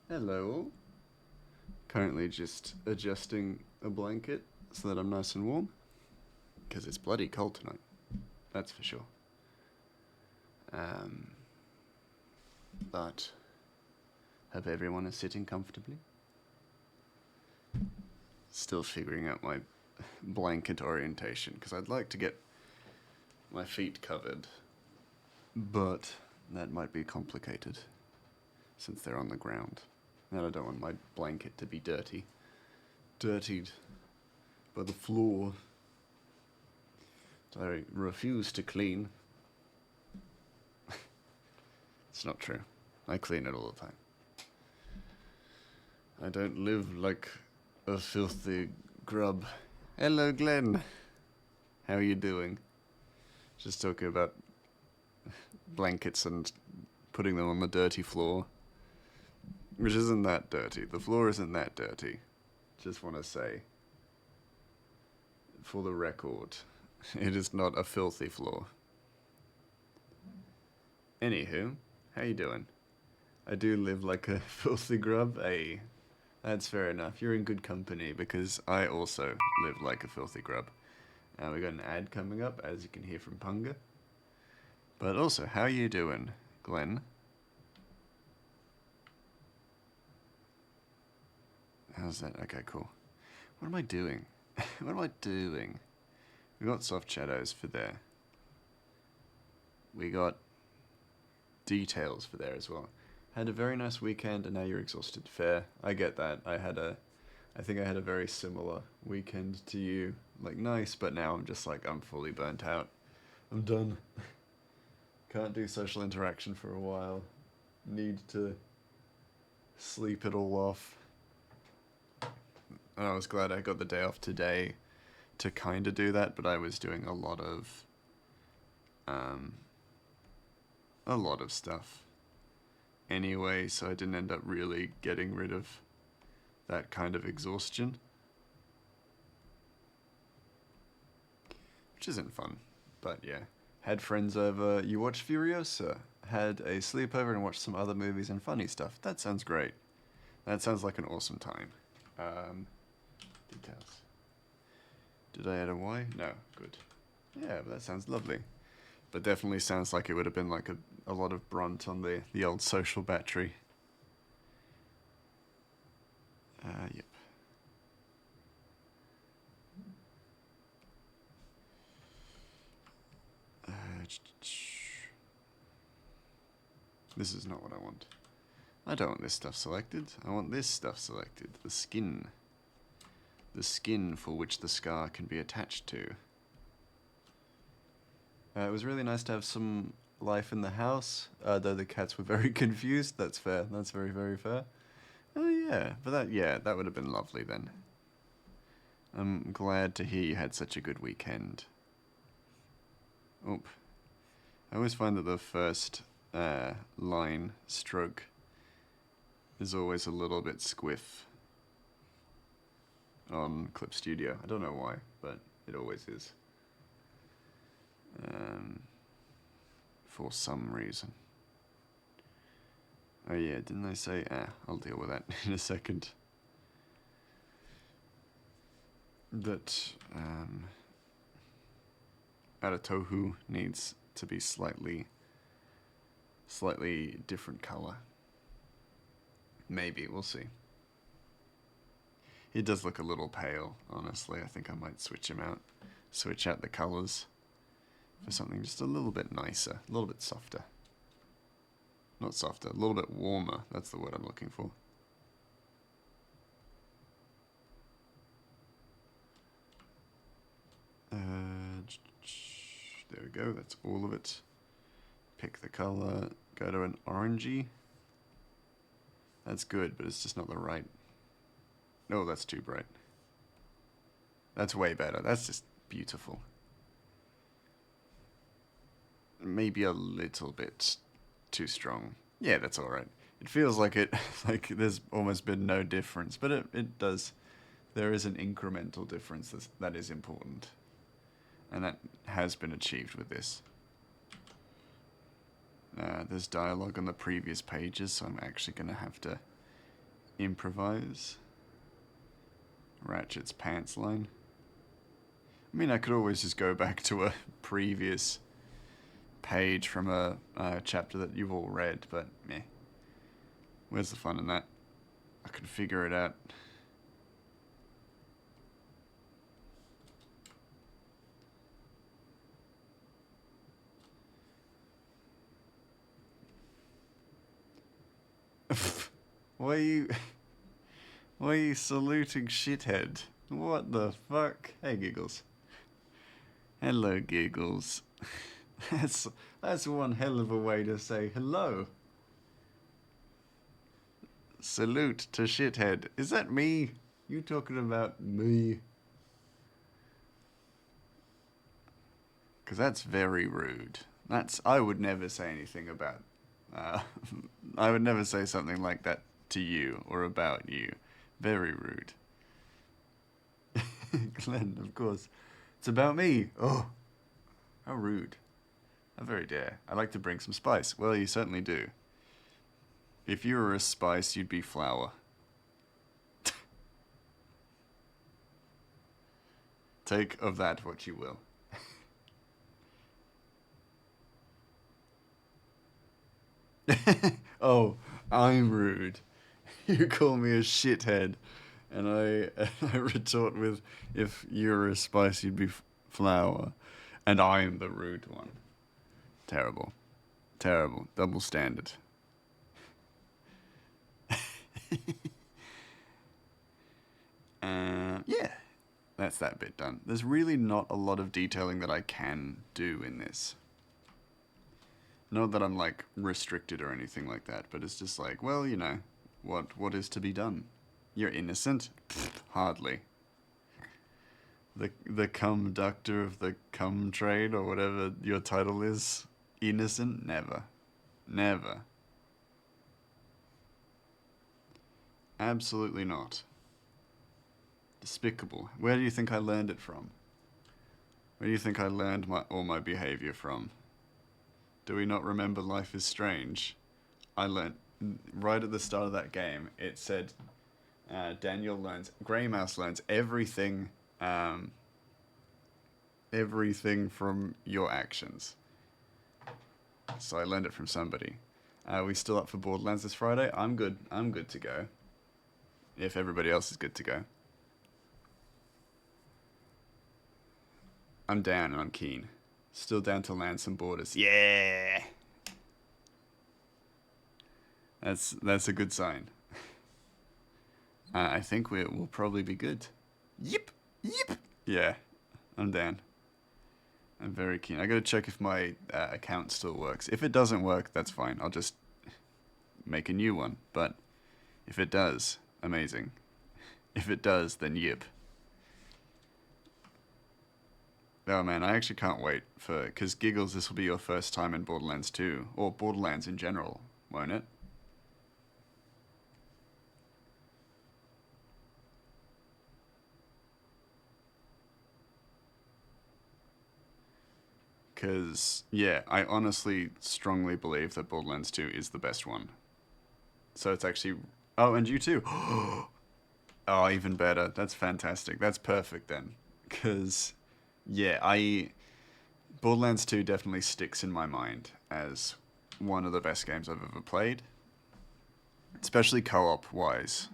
Hello. Currently just adjusting a blanket so that I'm nice and warm. Because it's bloody cold tonight. That's for sure. Um, but hope everyone is sitting comfortably. Still figuring out my blanket orientation because I'd like to get my feet covered. But that might be complicated since they're on the ground. And I don't want my blanket to be dirty. Dirtied by the floor. So I refuse to clean. It's not true. I clean it all the time. I don't live like a filthy grub. Hello, Glenn. How are you doing? Just talking about blankets and putting them on the dirty floor. Which isn't that dirty. The floor isn't that dirty. Just want to say, for the record, it is not a filthy floor. Anywho, how you doing? I do live like a filthy grub. Hey, that's fair enough. You're in good company because I also live like a filthy grub. We got an ad coming up, as you can hear from Punga. But also, how you doing, Glenn? How's that? Okay, cool. What am I doing? What am I doing? We got soft shadows for there. We got details for there as well. Had a very nice weekend and now you're exhausted. Fair. I get that. I think I had a very similar weekend to you. Like nice, but now I'm just like I'm fully burnt out. I'm done. Can't do social interaction for a while. Need to sleep it all off. And I was glad I got the day off today to kind of do that, but I was doing a lot of stuff anyway, so I didn't end up really getting rid of that kind of exhaustion, which isn't fun. But yeah, had friends over. You watched Furiosa. Had a sleepover and watched some other movies and funny stuff. That sounds great. That sounds like an awesome time. Details. Did I add a Y? No. Good. Yeah, but that sounds lovely. But definitely sounds like it would have been like a lot of brunt on the old social battery. Yep. This is not what I want. I don't want this stuff selected. I want this stuff selected. The skin. The skin for which the scar can be attached to. It was really nice to have some life in the house, though the cats were very confused. That's fair. That's very, very fair. Oh yeah, but that would have been lovely then. I'm glad to hear you had such a good weekend. Oop. I always find that the first line stroke is always a little bit squiff on Clip Studio. I don't know why, but it always is. For some reason. Oh yeah, didn't I say? I'll deal with that in a second. That Aratohu needs to be slightly different color. Maybe, we'll see. He does look a little pale, honestly. I think I might switch him out. Switch out the colors for something just a little bit nicer, a little bit softer. Not softer, a little bit warmer. That's the word I'm looking for. There we go, that's all of it. Pick the color, go to an orangey. That's good, but it's just not the right. No, that's too bright. That's way better. That's just beautiful. Maybe a little bit too strong. Yeah, that's all right. It feels like like there's almost been no difference, but it does. There is an incremental difference that is important, and that has been achieved with this. There's dialogue on the previous pages, so I'm actually going to have to improvise. Ratchet's pants line. I mean, I could always just go back to a previous page from a chapter that you've all read, but meh. Where's the fun in that? I can figure it out. Why are you saluting shithead? What the fuck? Hey, Giggles. Hello, Giggles. That's one hell of a way to say hello. Salute to shithead. Is that me? You talking about me? Because that's very rude. I would never say anything about... I would never say something like that to you or about you. Very rude. Glenn, of course. It's about me. Oh, how rude. How very dare. I like to bring some spice. Well, you certainly do. If you were a spice, you'd be flour. Take of that what you will. Oh, I'm rude. You call me a shithead. And I retort with, if you're a spice, you'd be flour. And I'm the rude one. Terrible. Terrible. Double standard. Yeah. That's that bit done. There's really not a lot of detailing that I can do in this. Not that I'm, like, restricted or anything like that, but it's just like, well, you know, what is to be done? You're innocent? Pfft, hardly. The conductor of the cum trade, or whatever your title is, innocent? Never. Never. Absolutely not. Despicable. Where do you think I learned it from? Where do you think I learned all my behavior from? Do we not remember Life is Strange? I learned right at the start of that game. It said Grey Mouse learns everything, everything from your actions. So I learned it from somebody. We still up for Borderlands this Friday? I'm good. I'm good to go. If everybody else is good to go. I'm down and I'm keen. Still down to land some borders. Yeah! That's a good sign. I think we'll probably be good. Yep! Yep! Yeah, I'm down. I'm very keen. I gotta check if my account still works. If it doesn't work, that's fine. I'll just make a new one. But if it does, amazing. If it does, then yip. Oh man, I actually can't wait because Giggles, this will be your first time in Borderlands 2, or Borderlands in general, won't it? Because, yeah, I honestly strongly believe that Borderlands 2 is the best one. So it's actually... Oh, and you too! Oh, even better. That's fantastic. That's perfect then. Because... Yeah, Borderlands 2 definitely sticks in my mind as one of the best games I've ever played. Especially co-op wise.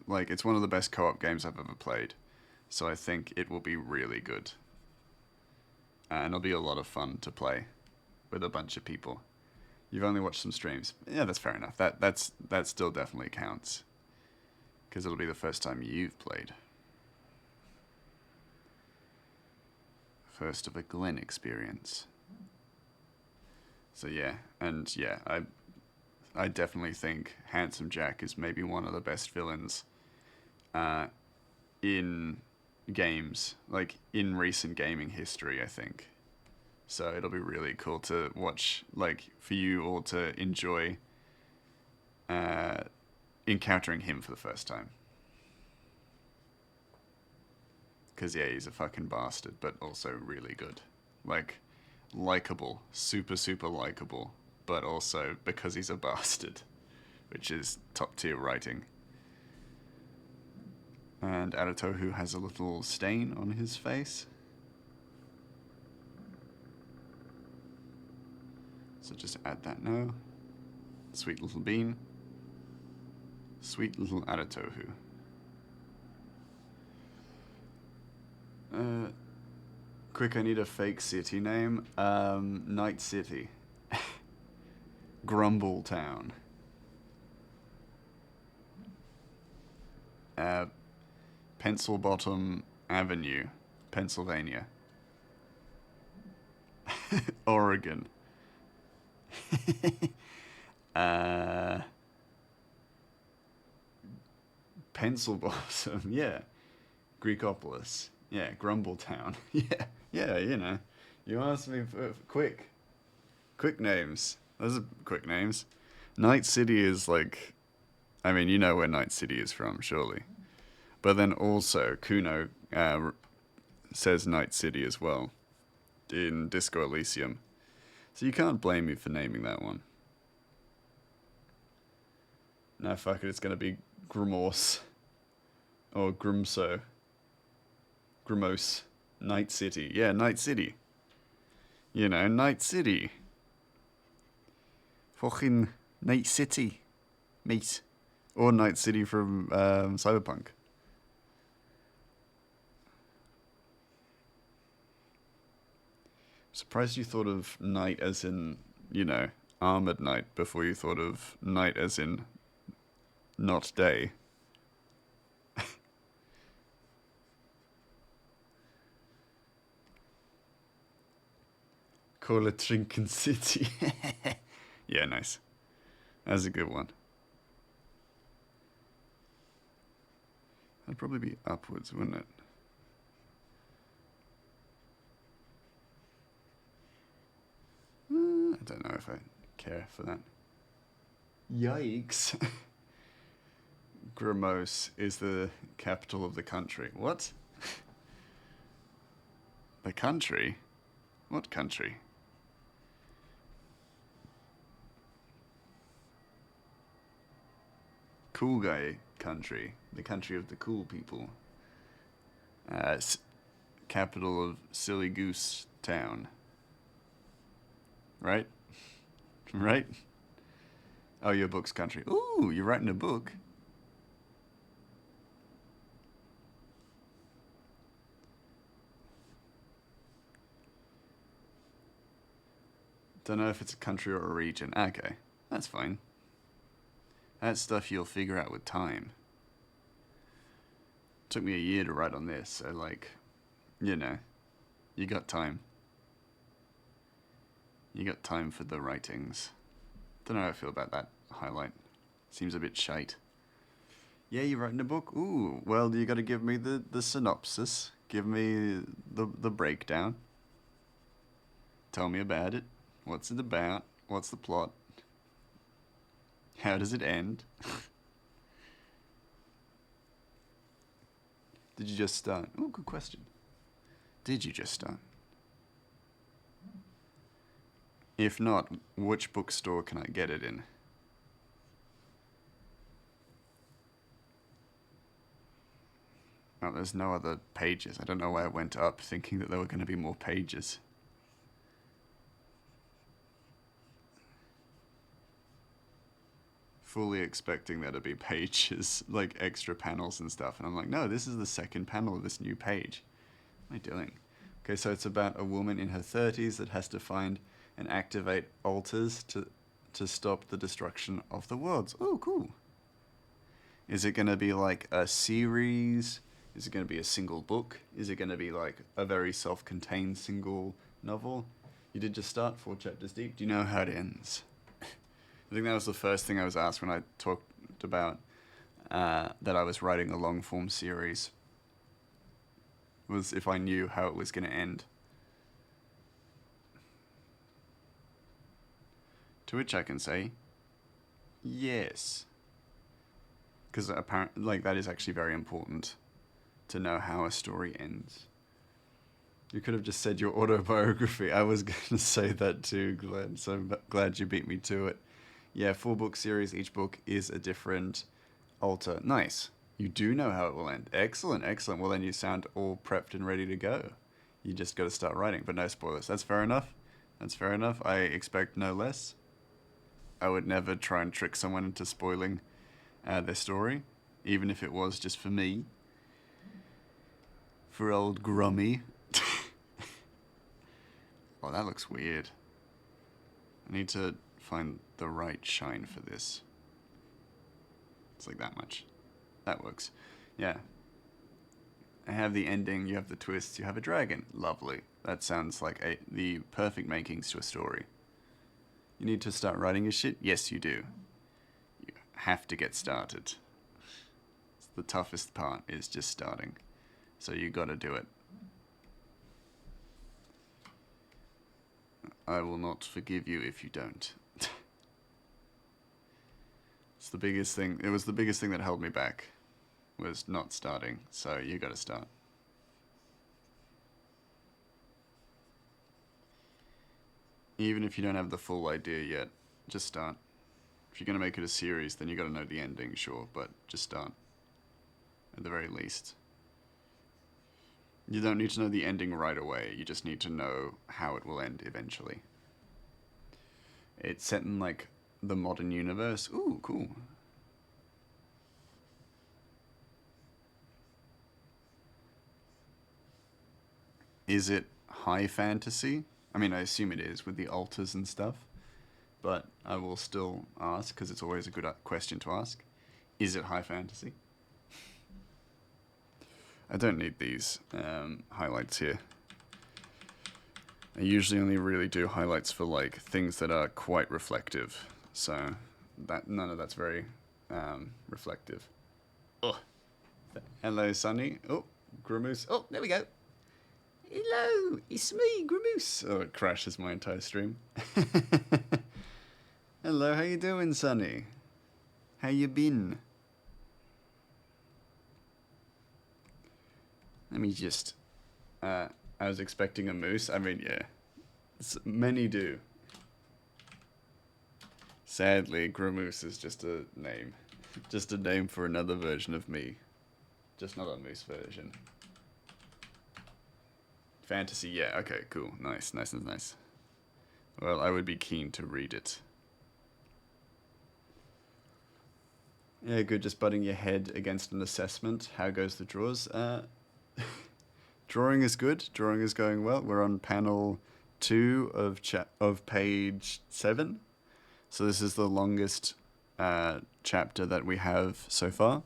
Like, it's one of the best co-op games I've ever played. So I think it will be really good. And it'll be a lot of fun to play with a bunch of people. You've only watched some streams. Yeah, that's fair enough. That still definitely counts. Because it'll be the first time you've played. First of a Glen experience. So yeah, and yeah, I definitely think Handsome Jack is maybe one of the best villains in games, like in recent gaming history, I think. So it'll be really cool to watch, like for you all to enjoy encountering him for the first time. Because, yeah, he's a fucking bastard, but also really good. Like, likable. Super, super likable. But also because he's a bastard. Which is top tier writing. And Adatohu has a little stain on his face. So just add that now. Sweet little bean. Sweet little Adatohu. Quick, I need a fake city name. Night City. Grumble Town. Pencil Bottom Avenue, Pennsylvania. Oregon. Pencil Bottom, yeah. Greekopolis. Yeah, Grumble Town. Yeah, you know. You asked me for quick names. Those are quick names. Night City is like, I mean, you know where Night City is from, surely. But then also, Kuno says Night City as well in Disco Elysium. So you can't blame me for naming that one. No, fuck it, it's gonna be Grimorse. Or Grimso. Grimos. Night City. Yeah, Night City. You know, Night City. Fucking Night City. Mate. Or Night City from Cyberpunk. Surprised you thought of night as in, you know, armored knight before you thought of night as in not day. Call it Trinken City. Yeah, nice. That's a good one. That'd probably be upwards, wouldn't it? I don't know if I care for that. Yikes. Grimos is the capital of the country. What? The country? What country? Cool guy country. The country of the cool people. Capital of Silly Goose Town. Right? Right? Oh, your book's country. Ooh, you're writing a book. Don't know if it's a country or a region. Okay, that's fine. That's stuff you'll figure out with time. Took me a year to write on this, so like, you know, you got time. You got time for the writings. Don't know how I feel about that highlight. Seems a bit shite. Yeah, you're writing a book? Ooh, well, you gotta give me the synopsis. Give me the breakdown. Tell me about it. What's it about? What's the plot? How does it end? Did you just start? Oh, good question. Did you just start? If not, which bookstore can I get it in? Oh, there's no other pages. I don't know why I went up thinking that there were going to be more pages. Fully expecting there to be pages, like extra panels and stuff. And I'm like, no, this is the second panel of this new page. What am I doing? Okay, so it's about a woman in her 30s that has to find and activate altars to stop the destruction of the worlds. Oh, cool. Is it going to be like a series? Is it going to be a single book? Is it going to be like a very self-contained single novel? You did just start 4 chapters deep. Do you know how it ends? I think that was the first thing I was asked when I talked about that I was writing a long-form series. Was if I knew how it was going to end. To which I can say, yes. Because apparently, like, that is actually very important to know how a story ends. You could have just said your autobiography. I was going to say that too, Glenn, so I'm glad you beat me to it. Yeah, 4-book series. Each book is a different altar. Nice. You do know how it will end. Excellent, excellent. Well, then you sound all prepped and ready to go. You just got to start writing, but no spoilers. That's fair enough. That's fair enough. I expect no less. I would never try and trick someone into spoiling their story, even if it was just for me. For old Grummy. Oh, that looks weird. I need to find the right shine for this. It's like that much. That works. Yeah. I have the ending, you have the twists, you have a dragon. Lovely. That sounds like the perfect makings to a story. You need to start writing your shit? Yes, you do. You have to get started. It's the toughest part is just starting. So you gotta do it. I will not forgive you if you don't. It's the biggest thing. It was the biggest thing that held me back. Was not starting. So you gotta start. Even if you don't have the full idea yet, just start. If you're gonna make it a series, then you gotta know the ending, sure, but just start. At the very least. You don't need to know the ending right away, you just need to know how it will end eventually. It's set in, like, the modern universe. Ooh, cool. Is it high fantasy? I mean, I assume it is with the altars and stuff, but I will still ask, because it's always a good question to ask. Is it high fantasy? I don't need these highlights here. I usually only really do highlights for like things that are quite reflective, so that none of that's very reflective. Oh, hello, Sunny. Oh, Gramoose. Oh, there we go. Hello, it's me, Gramoose. Oh, it crashes my entire stream. Hello, how you doing, Sunny? How you been? Let me just... I was expecting a moose. I mean, yeah. Many do. Sadly, Gramoose is just a name. Just a name for another version of me. Just not a moose version. Fantasy, yeah, okay, cool. Nice, nice, nice. Well, I would be keen to read it. Yeah, good, just butting your head against an assessment. How goes the draws? Drawing is good. Drawing is going well. We're on panel 2 of page 7. So this is the longest chapter that we have so far.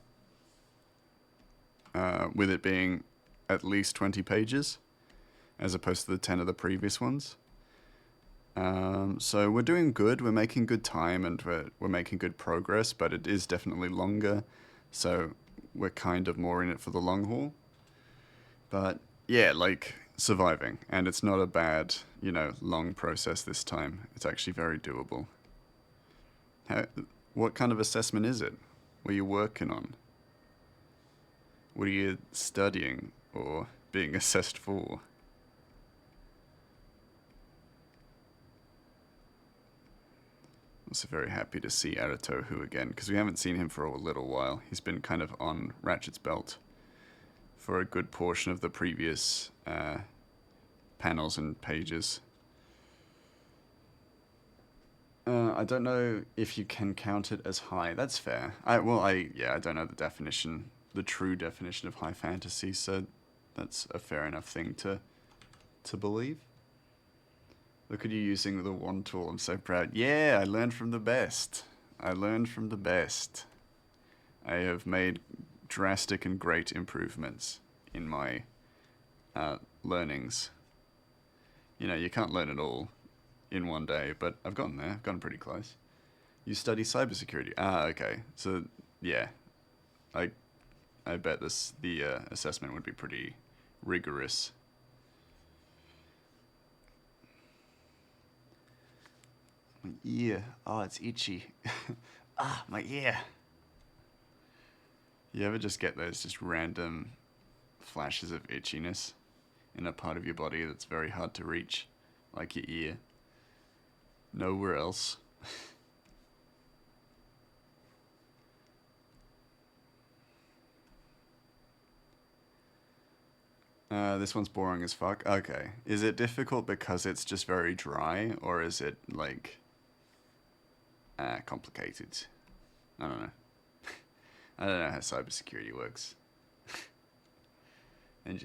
With it being at least 20 pages, as opposed to the 10 of the previous ones. So we're doing good. We're making good time, and we're making good progress, but it is definitely longer. So we're kind of more in it for the long haul. But yeah, like surviving, and it's not a bad, long process this time. It's actually very doable. What kind of assessment is it? What are you working on? What are you studying or being assessed for? I'm also very happy to see Aratohu again, because we haven't seen him for a little while. He's been kind of on Ratchet's belt for a good portion of the previous panels and pages. I don't know if you can count it as high. That's fair. I don't know the definition, the true definition of high fantasy, so that's a fair enough thing to believe. Look at you using the wand tool. I'm so proud. Yeah, I learned from the best. I learned from the best. I have made drastic and great improvements in my learnings. You can't learn it all in one day, but I've gotten there. I've gotten pretty close. You study cybersecurity. Ah, okay. So, yeah. I bet the assessment would be pretty rigorous. My ear. Oh, it's itchy. My ear. You ever just get those just random flashes of itchiness in a part of your body that's very hard to reach? Like your ear. Nowhere else. This one's boring as fuck. Okay. Is it difficult because it's just very dry, or is it, like, complicated? I don't know. I don't know how cybersecurity works. I'm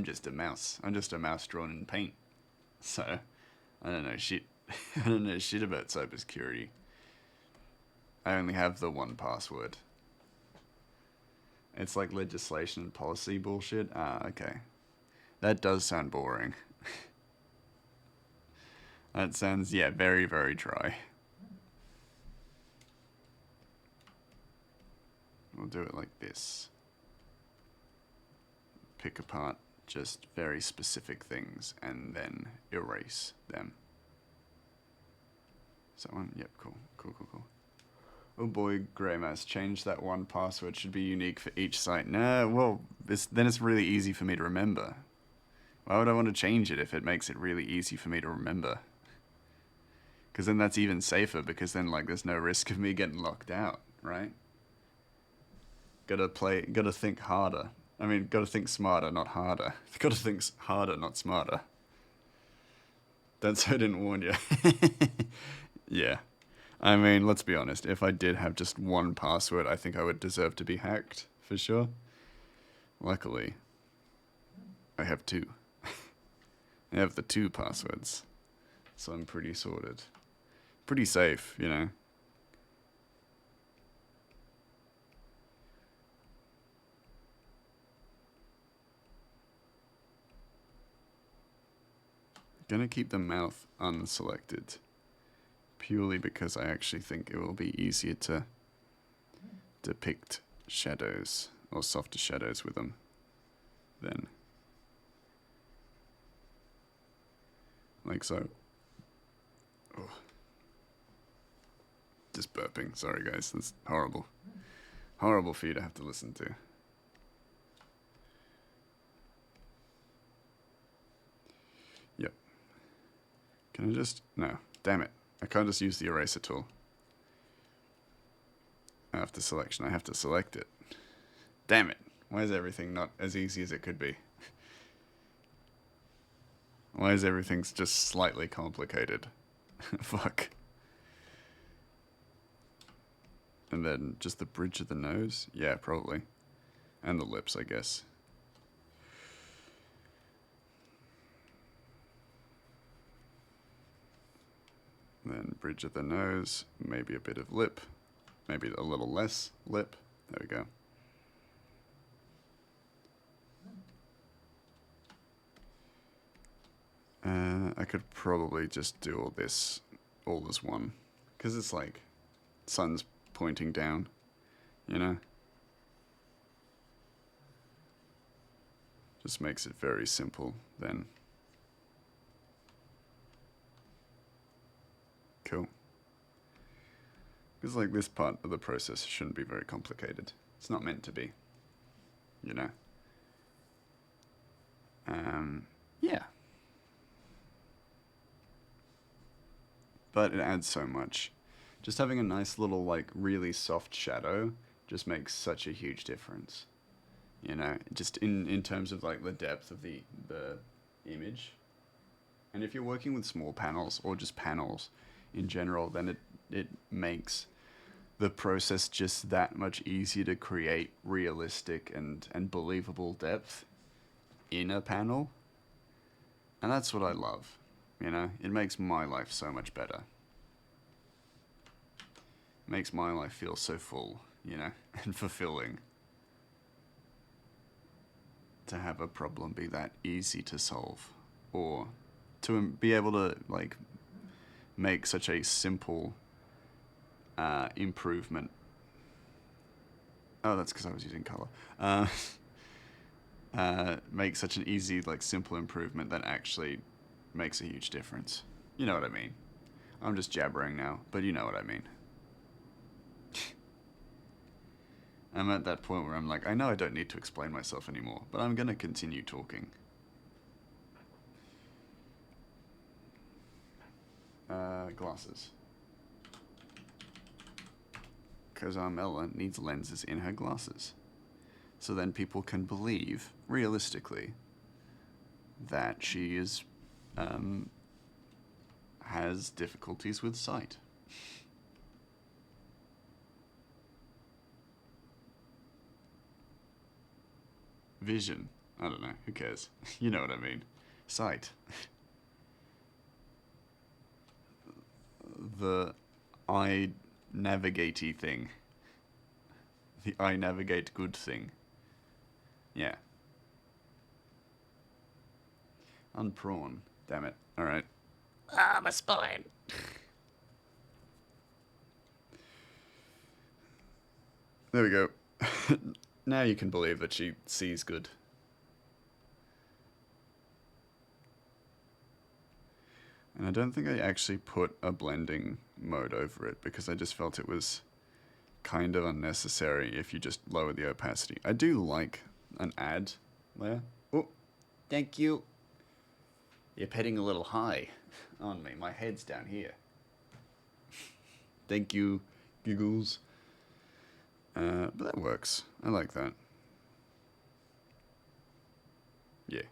just a mouse. I'm just a mouse drawn in paint. So, I don't know shit. I don't know shit about cybersecurity. I only have the one password. It's like legislation and policy bullshit. Ah, okay. That does sound boring. That sounds, yeah, very, very dry. We'll do it like this. Pick apart just very specific things and then erase them. Is that one? Yep, cool. Cool, cool, cool. Oh boy, Greymass, change that one password. Should be unique for each site. Nah, well, then it's really easy for me to remember. Why would I want to change it if it makes it really easy for me to remember? Because then that's even safer, because then, like, there's no risk of me getting locked out, right? Gotta think harder. I mean, gotta think smarter, not harder. Gotta think harder, not smarter. That's why I didn't warn you. Yeah. I mean, let's be honest. If I did have just one password, I think I would deserve to be hacked, for sure. Luckily, I have two. I have the two passwords. So I'm pretty sorted. Pretty safe, you know. Gonna keep the mouth unselected. Purely because I actually think it will be easier to depict shadows or softer shadows with them than like so. Oh. Just burping. Sorry guys, that's horrible. Horrible for you to have to listen to. Yep. Can I just... No. Damn it. I can't just use the eraser tool. After selection, I have to select it. Damn it. Why is everything not as easy as it could be? Why is everything just slightly complicated? Fuck. And then just the bridge of the nose? Yeah, probably. And the lips, I guess. Then bridge of the nose, maybe a bit of lip, maybe a little less lip. There we go. I could probably just do all this all as one, because it's like sun's pointing down, you know? Just makes it very simple then. Cool. Because like this part of the process shouldn't be very complicated. It's not meant to be, you know? Yeah. But it adds so much. Just having a nice little, like, really soft shadow just makes such a huge difference. You know, just in terms of, like, the depth of the image. And if you're working with small panels, or just panels in general, then it makes the process just that much easier to create realistic and believable depth in a panel. And that's what I love, you know? It makes my life so much better. It makes my life feel so full, you know, and fulfilling. To have a problem be that easy to solve, or to be able to, like, make such a simple improvement. Oh, that's because I was using color. Make such an easy, like, simple improvement that actually makes a huge difference. You know what I mean? I'm just jabbering now, but you know what I mean. I'm at that point where I'm like, I know I don't need to explain myself anymore, but I'm gonna continue talking. Glasses. Because Armella needs lenses in her glasses. So then people can believe, realistically, that she is has difficulties with sight. Vision. I don't know. Who cares? You know what I mean. Sight. The I navigate-y thing. The I navigate good thing. Yeah. Unprawn. Damn it. Alright. Ah, my spine. There we go. Now you can believe that she sees good. And I don't think I actually put a blending mode over it because I just felt it was kind of unnecessary if you just lower the opacity. I do like an add layer. Oh, thank you. You're petting a little high on me. My head's down here. Thank you, giggles. But that works. I like that. Yeah.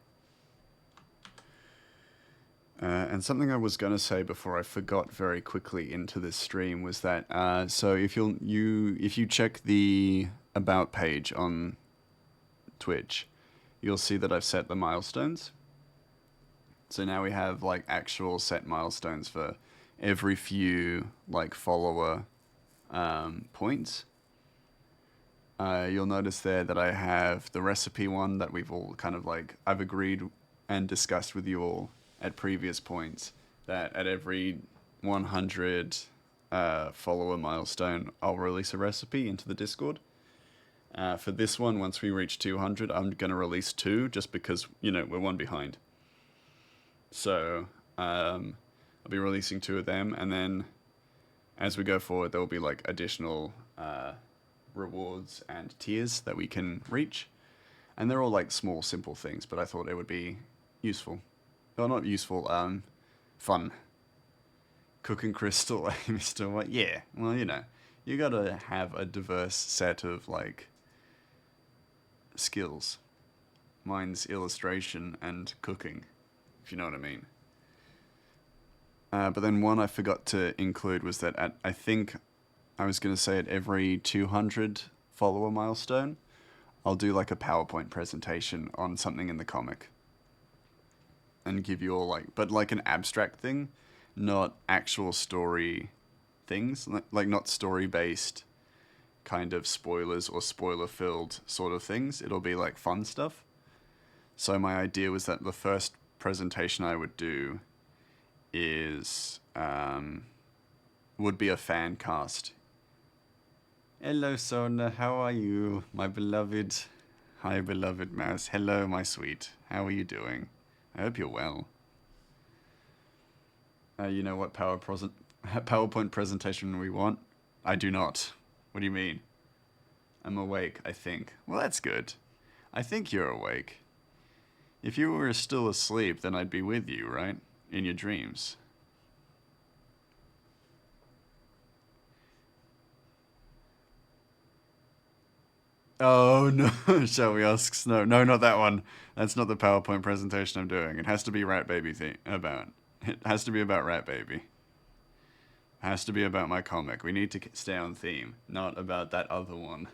And something I was going to say before I forgot very quickly into this stream was that so if you check the about page on Twitch, you'll see that I've set the milestones. So now we have like actual set milestones for every few like follower points. You'll notice there that I have the recipe one that we've all kind of like I've agreed and discussed with you all at previous points that at every 100 follower milestone, I'll release a recipe into the Discord. For this one, once we reach 200, I'm going to release 2 just because, you know, we're one behind. So I'll be releasing 2 of them, and then as we go forward, there will be like additional rewards and tiers that we can reach. And they're all like small, simple things, but I thought it would be useful. Well, not useful, fun. Cooking crystal, Mr. What? Yeah, well, you know, you gotta have a diverse set of, like, skills. Mine's illustration and cooking, if you know what I mean. But then one I forgot to include was that I think I was gonna say at every 200 follower milestone, I'll do like a PowerPoint presentation on something in the comic. And give you all like, but like an abstract thing, not actual story things, like not story based kind of spoilers or spoiler filled sort of things. It'll be like fun stuff. So my idea was that the first presentation I would do is would be a fan cast. Hello Sona, how are you, my beloved? Hi beloved mouse. Hello my sweet. How are you doing? I hope you're well. You know what PowerPoint presentation we want? I do not. What do you mean? I'm awake, I think. Well, that's good. I think you're awake. If you were still asleep, then I'd be with you, right? In your dreams. Oh no, shall we ask Snow? No, not that one. That's not the PowerPoint presentation I'm doing. It has to be Rat Baby about. It has to be about Rat Baby. It has to be about my comic. We need to stay on theme, not about that other one.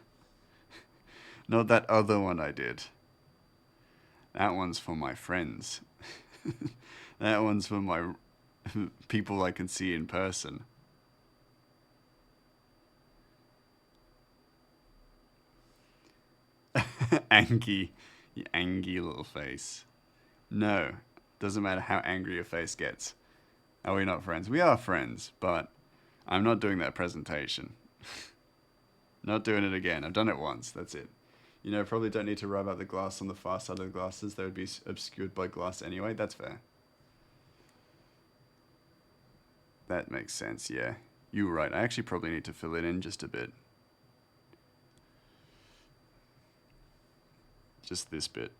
Not that other one I did. That one's for my friends. That one's for my people I can see in person. Angie. You angry little face. No. Doesn't matter how angry your face gets. Are we not friends? We are friends, but I'm not doing that presentation. Not doing it again. I've done it once. That's it. You know, probably don't need to rub out the glass on the far side of the glasses. They would be obscured by glass anyway. That's fair. That makes sense, yeah. You were right. I actually probably need to fill it in just a bit. Just this bit.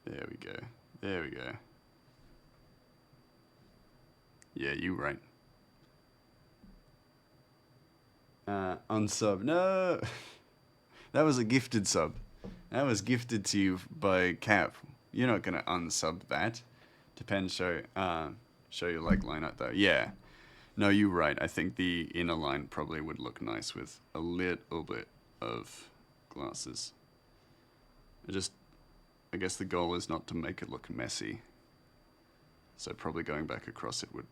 There we go. There we go. Yeah, you right. Unsub. No! That was a gifted sub. That was gifted to you by Cap. You're not gonna unsub that. Depends. Show your leg line up though. Yeah. No, you're right. I think the inner line probably would look nice with a little bit of glasses. I guess the goal is not to make it look messy. So probably going back across it would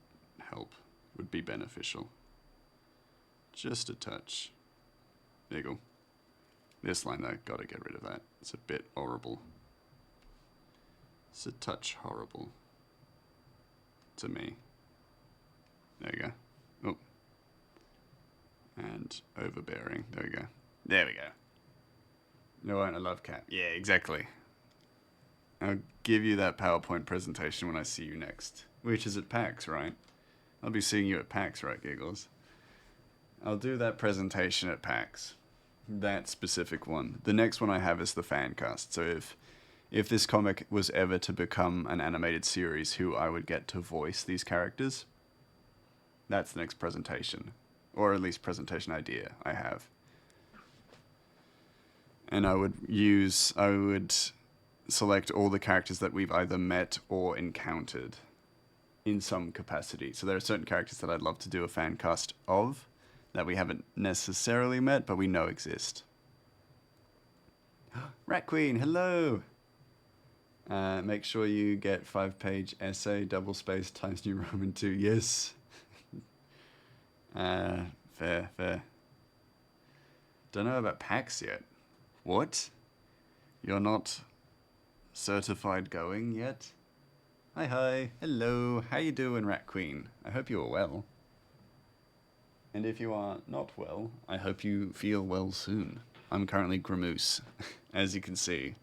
help, would be beneficial. Just a touch. There you go. This line though, gotta get rid of that. It's a bit horrible. It's a touch horrible. To me. There you go. Oh. And overbearing. There we go. There we go. No, I love Cap. Yeah, exactly. I'll give you that PowerPoint presentation when I see you next. Which is at PAX, right? I'll be seeing you at PAX, right, Giggles? I'll do that presentation at PAX. That specific one. The next one I have is the fan cast. So if this comic was ever to become an animated series, who I would get to voice these characters, that's the next presentation. Or at least presentation idea I have. And I would select all the characters that we've either met or encountered in some capacity. So there are certain characters that I'd love to do a fan cast of that we haven't necessarily met, but we know exist. Rat Queen, hello! Make sure you get 5-page essay, double space, Times New Roman 2. Yes. Fair. Don't know about PAX yet. What? You're not certified going yet? Hi. Hello. How you doing, Rat Queen? I hope you are well. And if you are not well, I hope you feel well soon. I'm currently Gramoose, as you can see.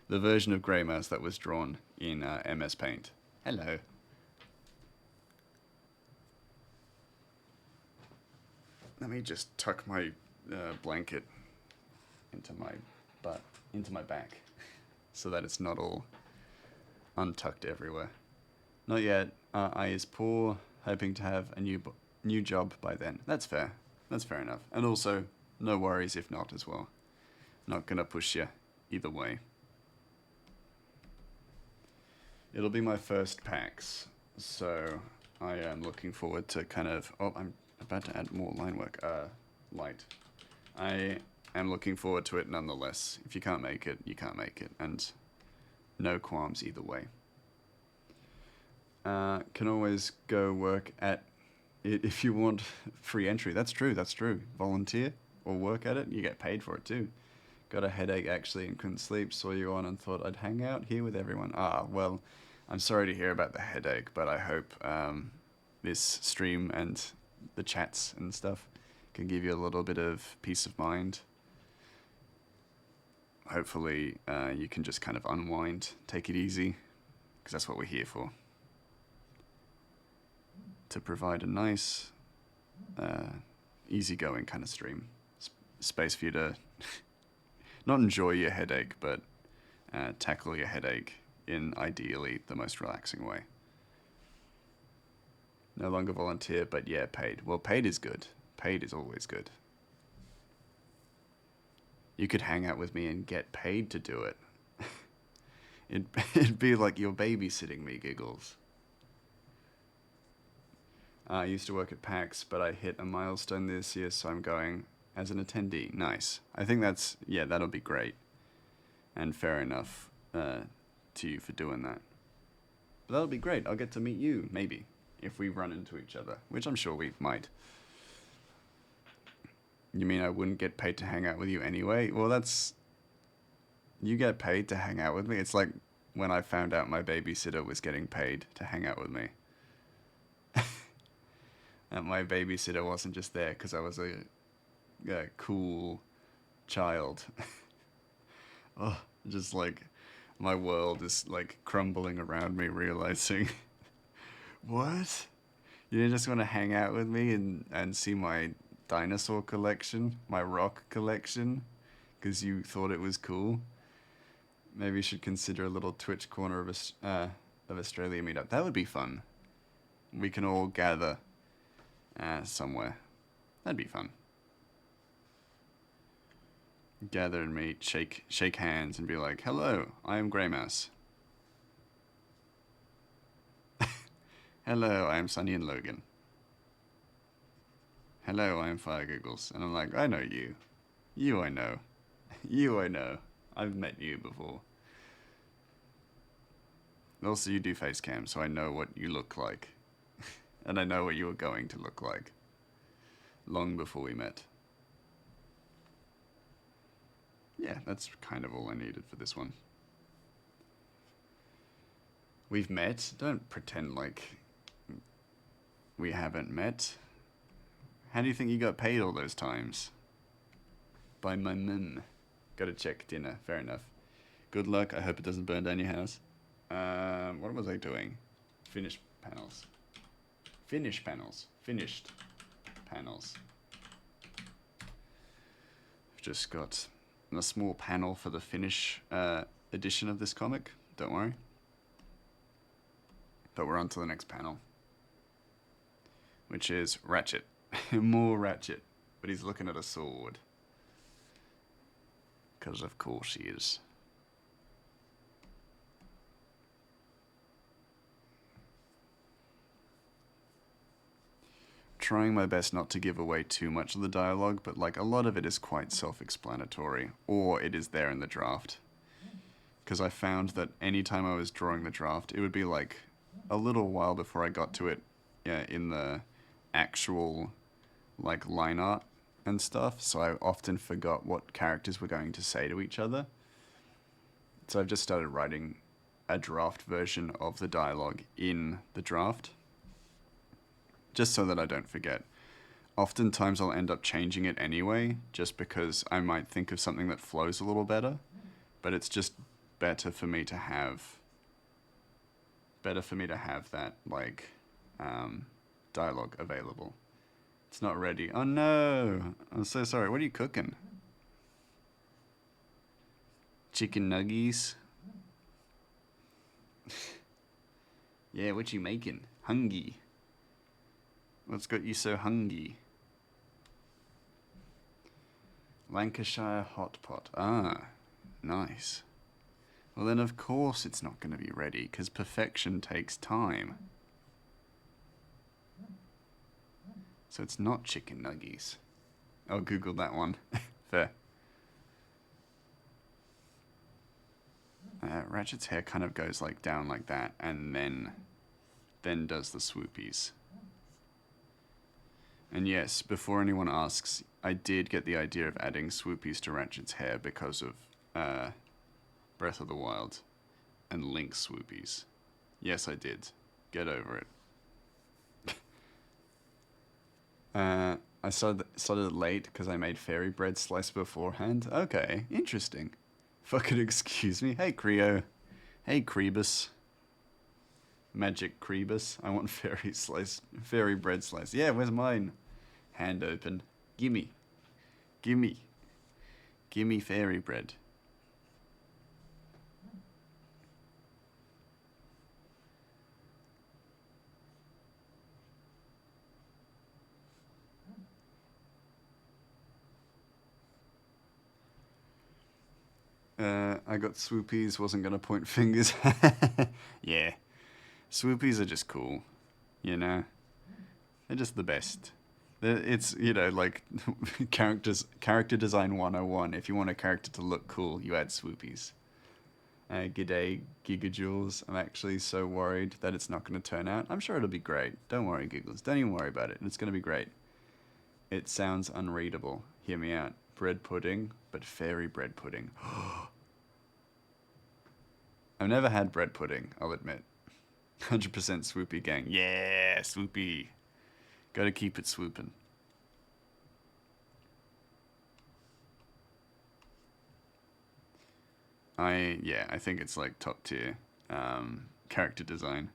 The version of Grey Mouse that was drawn in MS Paint. Hello. Let me just tuck my blanket into my back, so that it's not all untucked everywhere. Not yet. I is poor, hoping to have a new job by then. That's fair. That's fair enough. And also, no worries if not as well. Not gonna push you either way. It'll be my first PAX, so I am looking forward to kind of... Oh, I'm about to add more line work. Light. I am looking forward to it nonetheless. If you can't make it, you can't make it. And no qualms either way. Can always go work at it if you want free entry. That's true. Volunteer or work at it, you get paid for it too. Got a headache actually and couldn't sleep. Saw you on and thought I'd hang out here with everyone. Well, I'm sorry to hear about the headache, but I hope this stream and the chats and stuff can give you a little bit of peace of mind. Hopefully you can just kind of unwind, take it easy, because that's what we're here for. To provide a nice, easygoing kind of stream. Space for you to not enjoy your headache, but tackle your headache in ideally the most relaxing way. No longer volunteer, but yeah, paid. Well, paid is good. Paid is always good. You could hang out with me and get paid to do it. It'd be like you're babysitting me, Giggles. I used to work at PAX, but I hit a milestone this year, so I'm going as an attendee. Nice. I think that'll be great. And fair enough to you for doing that. But that'll be great. I'll get to meet you, maybe, if we run into each other, which I'm sure we might. You mean I wouldn't get paid to hang out with you anyway? Well, you get paid to hang out with me? It's like when I found out my babysitter was getting paid to hang out with me. And my babysitter wasn't just there because I was a cool child. Oh, just like my world is like crumbling around me, realizing, what? You didn't just want to hang out with me and see my dinosaur collection, my rock collection, because you thought it was cool? Maybe you should consider a little Twitch corner of Australia meetup. That would be fun. We can all gather somewhere. That'd be fun. Gather and meet, shake hands, and be like, "Hello, I am Grey Mouse. Hello, I am Sunny and Logan. Hello, I am Fire Googles. And I'm like, I know you. You I know. You I know. I've met you before. Also, you do face cam, so I know what you look like. And I know what you were going to look like. Long before we met. Yeah, that's kind of all I needed for this one. We've met. Don't pretend like we haven't met. How do you think you got paid all those times? By my mum. Gotta check dinner. Fair enough. Good luck. I hope it doesn't burn down your house. What was I doing? Finish panels. Finish panels. Finished panels. I've just got a small panel for the finish edition of this comic. Don't worry. But we're on to the next panel. Which is Ratchet. More Ratchet. But he's looking at a sword. Because of course he is. Trying my best not to give away too much of the dialogue, but like a lot of it is quite self-explanatory, or it is there in the draft. Because I found that anytime I was drawing the draft, it would be like a little while before I got to it in the actual like line art and stuff, so I often forgot what characters were going to say to each other. So I've just started writing a draft version of the dialogue in the draft, just so that I don't forget. Oftentimes I'll end up changing it anyway, just because I might think of something that flows a little better, but it's just better for me to have that, like, dialogue available. It's not ready. Oh no! I'm so sorry. What are you cooking? Chicken nuggies? Yeah, what you making? Hungry. What's got you so hungry? Lancashire hot pot. Ah, nice. Well then of course it's not going to be ready, because perfection takes time. So it's not chicken nuggies. I'll Google that one. Fair. Ratchet's hair kind of goes like down like that, and then does the swoopies. And yes, before anyone asks, I did get the idea of adding swoopies to Ratchet's hair because of Breath of the Wild and Link's swoopies. Yes, I did. Get over it. I started it late because I made fairy bread slice beforehand. Okay, interesting. Fucking excuse me. Hey, Creo. Hey, Crebus. Magic Crebus. I want fairy bread slice. Yeah, where's mine? Hand open. Gimme. Gimme. Gimme fairy bread. I got swoopies, wasn't gonna point fingers. Yeah. Swoopies are just cool. You know? They're just the best. It's, you know, like character design 101. If you want a character to look cool, you add swoopies. G'day, Gigajoules. I'm actually so worried that it's not going to turn out. I'm sure it'll be great. Don't worry, Giggles. Don't even worry about it. It's going to be great. It sounds unreadable. Hear me out. Bread pudding, but fairy bread pudding. I've never had bread pudding, I'll admit. 100% swoopy gang. Yeah, swoopy. Gotta keep it swooping. I think it's like top tier character design.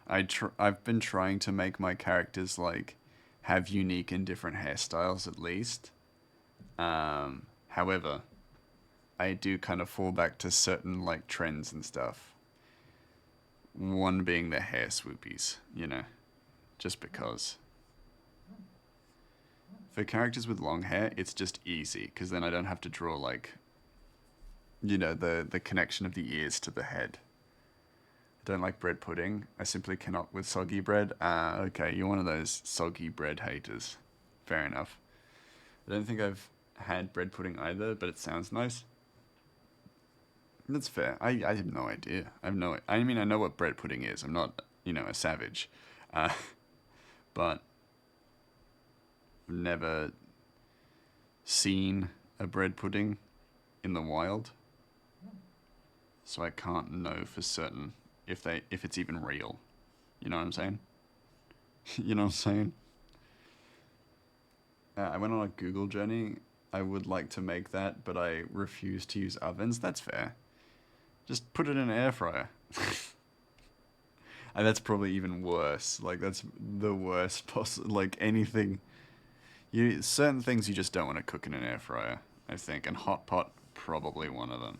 I've been trying to make my characters like have unique and different hairstyles at least. However, I do kind of fall back to certain like trends and stuff. One being the hair swoopies, you know, just because. For characters with long hair, it's just easy because then I don't have to draw like, you know, the connection of the ears to the head. Don't like bread pudding. I simply cannot with soggy bread. Ah, okay, you're one of those soggy bread haters. Fair enough. I don't think I've had bread pudding either, but it sounds nice. That's fair. I have no idea. I have no. I mean, I know what bread pudding is. I'm not, a savage, uh, but I've never seen a bread pudding in the wild, so I can't know for certain if it's even real. You know what I'm saying? You know what I'm saying? I went on a Google journey. I would like to make that, but I refuse to use ovens. That's fair. Just put it in an air fryer. And that's probably even worse. Like that's the worst possible. Like anything, certain things you just don't want to cook in an air fryer. I think, and hot pot probably one of them.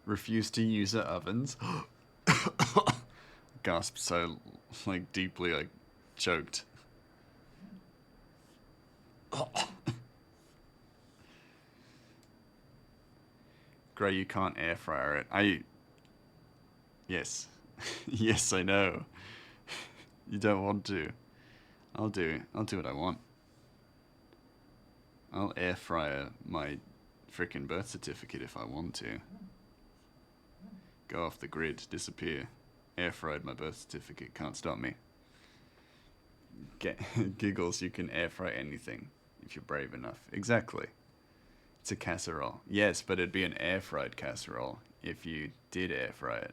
Refuse to use the ovens. Gasped so like deeply, like choked. Gray, you can't air fryer it. Yes, yes, I know. You don't want to. I'll do what I want. I'll air fryer my freaking birth certificate if I want to. Go off the grid, disappear. Air fried my birth certificate, can't stop me. Giggles, you can air fry anything if you're brave enough. Exactly. It's a casserole. Yes, but it'd be an air fried casserole if you did air fry it.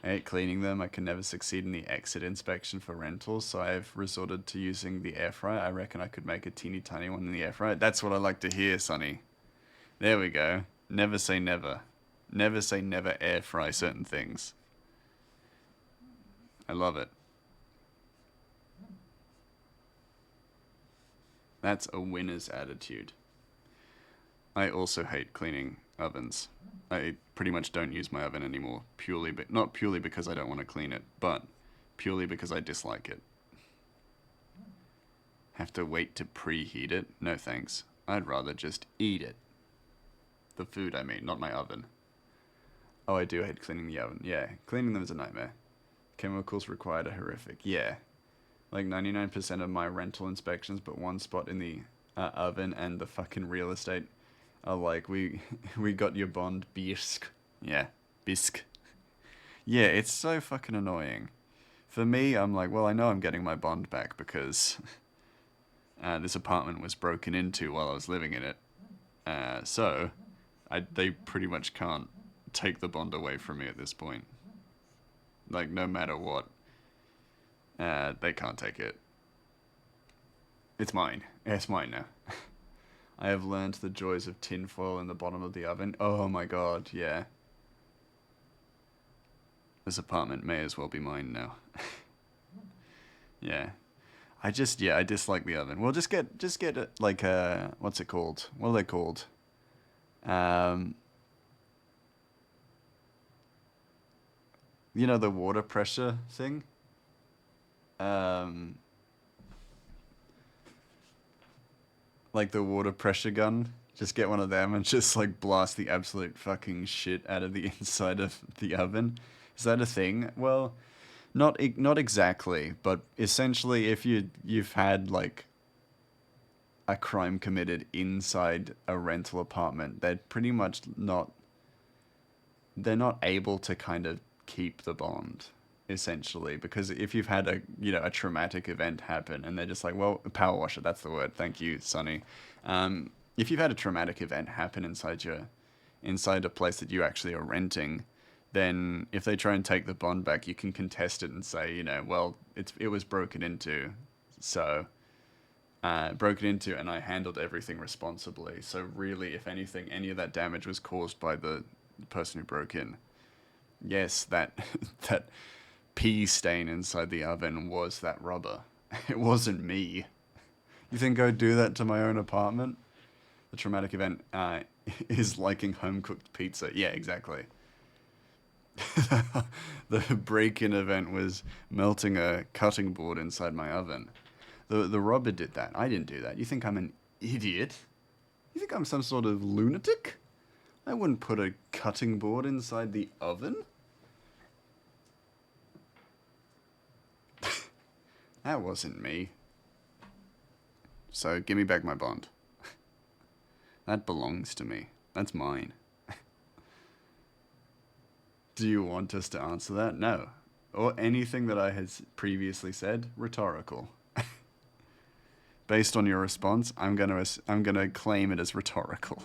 I hate cleaning them. I can never succeed in the exit inspection for rentals, so I've resorted to using the air fryer. I reckon I could make a teeny tiny one in the air fryer. That's what I like to hear, Sonny. There we go. Never say never. Never say never air fry certain things. I love it. That's a winner's attitude. I also hate cleaning ovens. I pretty much don't use my oven anymore, not purely because I don't want to clean it, but purely because I dislike it. Have to wait to preheat it? No thanks. I'd rather just eat it. The food, I mean, not my oven. Oh, I do hate cleaning the oven. Yeah, cleaning them is a nightmare. Chemicals required are horrific. Yeah. Like 99% of my rental inspections, but one spot in the oven and the fucking real estate are like, we got your bond, bisque. Yeah, bisque. Yeah, it's so fucking annoying. For me, I'm like, well, I know I'm getting my bond back because this apartment was broken into while I was living in it. So they pretty much can't take the bond away from me at this point. Like, no matter what, they can't take it. It's mine. Yeah, it's mine now. I have learned the joys of tinfoil in the bottom of the oven. Oh my god, yeah. This apartment may as well be mine now. Yeah. I dislike the oven. Well, just get it, like, what's it called? What are they called? The water pressure thing? Like the water pressure gun. Just get one of them and just like blast the absolute fucking shit out of the inside of the oven. Is that a thing? Well, not exactly, but essentially, if you've had like a crime committed inside a rental apartment, they're not able to kind of keep the bond, essentially, because if you've had a traumatic event happen and they're just like, well, power washer, that's the word, thank you, Sonny. If you've had a traumatic event happen inside a place that you actually are renting, then if they try and take the bond back, you can contest it and say, well, it was broken into, so broken into, and I handled everything responsibly. So really, if anything, any of that damage was caused by the person who broke in. Yes, that that pee stain inside the oven was that rubber. It wasn't me. You think I'd do that to my own apartment? The traumatic event is liking home cooked pizza. Yeah, exactly. The break-in event was melting a cutting board inside my oven. The rubber did that. I didn't do that. You think I'm an idiot? You think I'm some sort of lunatic? I wouldn't put a cutting board inside the oven. That wasn't me. So give me back my bond. That belongs to me. That's mine. Do you want us to answer that? No. Or anything that I had previously said? Rhetorical. Based on your response, I'm gonna claim it as rhetorical.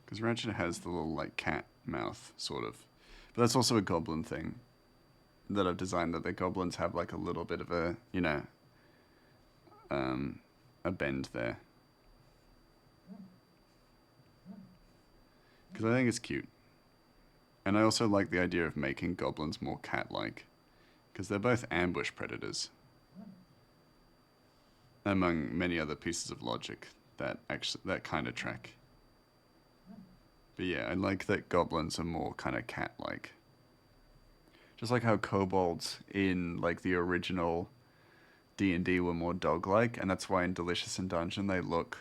Because Ratchet has the little, like, cat mouth, sort of. But that's also a goblin thing that I've designed, that the goblins have, like, a little bit of a, you know, a bend there. Because I think it's cute. And I also like the idea of making goblins more cat-like. Because they're both ambush predators. Among many other pieces of logic that kind of track. But yeah, I like that goblins are more kind of cat-like. Just like how kobolds in like the original D&D were more dog-like, and that's why in Delicious in Dungeon they look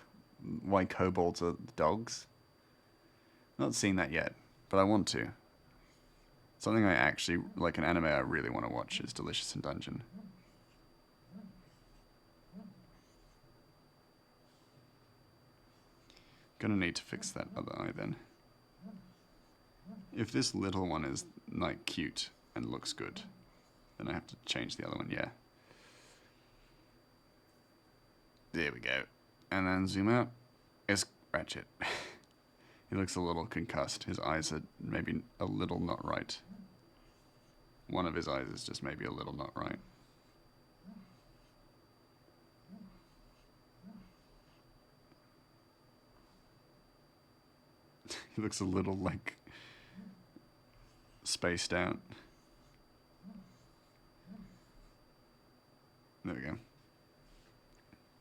why kobolds are dogs. Not seen that yet, but I want to. Something I actually like, an anime I really want to watch is Delicious in Dungeon. Gonna need to fix that other eye then. If this little one is, like, cute and looks good, then I have to change the other one, yeah. There we go. And then zoom out. It's Ratchet. He looks a little concussed. His eyes are maybe a little not right. One of his eyes is just maybe a little not right. He looks a little, like, spaced out. There we go.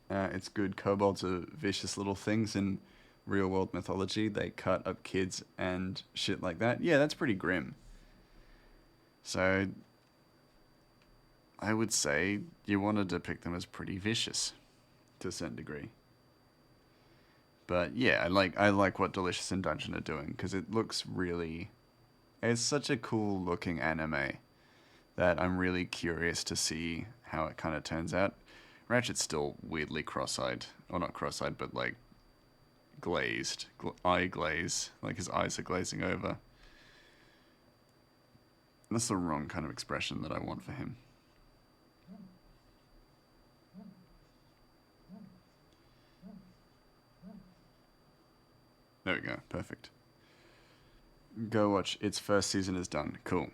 It's good. Kobolds are vicious little things in real world mythology. They cut up kids and shit like that. Yeah, that's pretty grim. So I would say you want to depict them as pretty vicious to a certain degree. But yeah, I like what Delicious in Dungeon are doing, because it looks really... It's such a cool looking anime that I'm really curious to see how it kind of turns out. Ratchet's still weirdly cross-eyed. Or not cross-eyed, but like glazed. Eye glaze. Like his eyes are glazing over. That's the wrong kind of expression that I want for him. There we go. Perfect. Go watch. Its first season is done. Cool.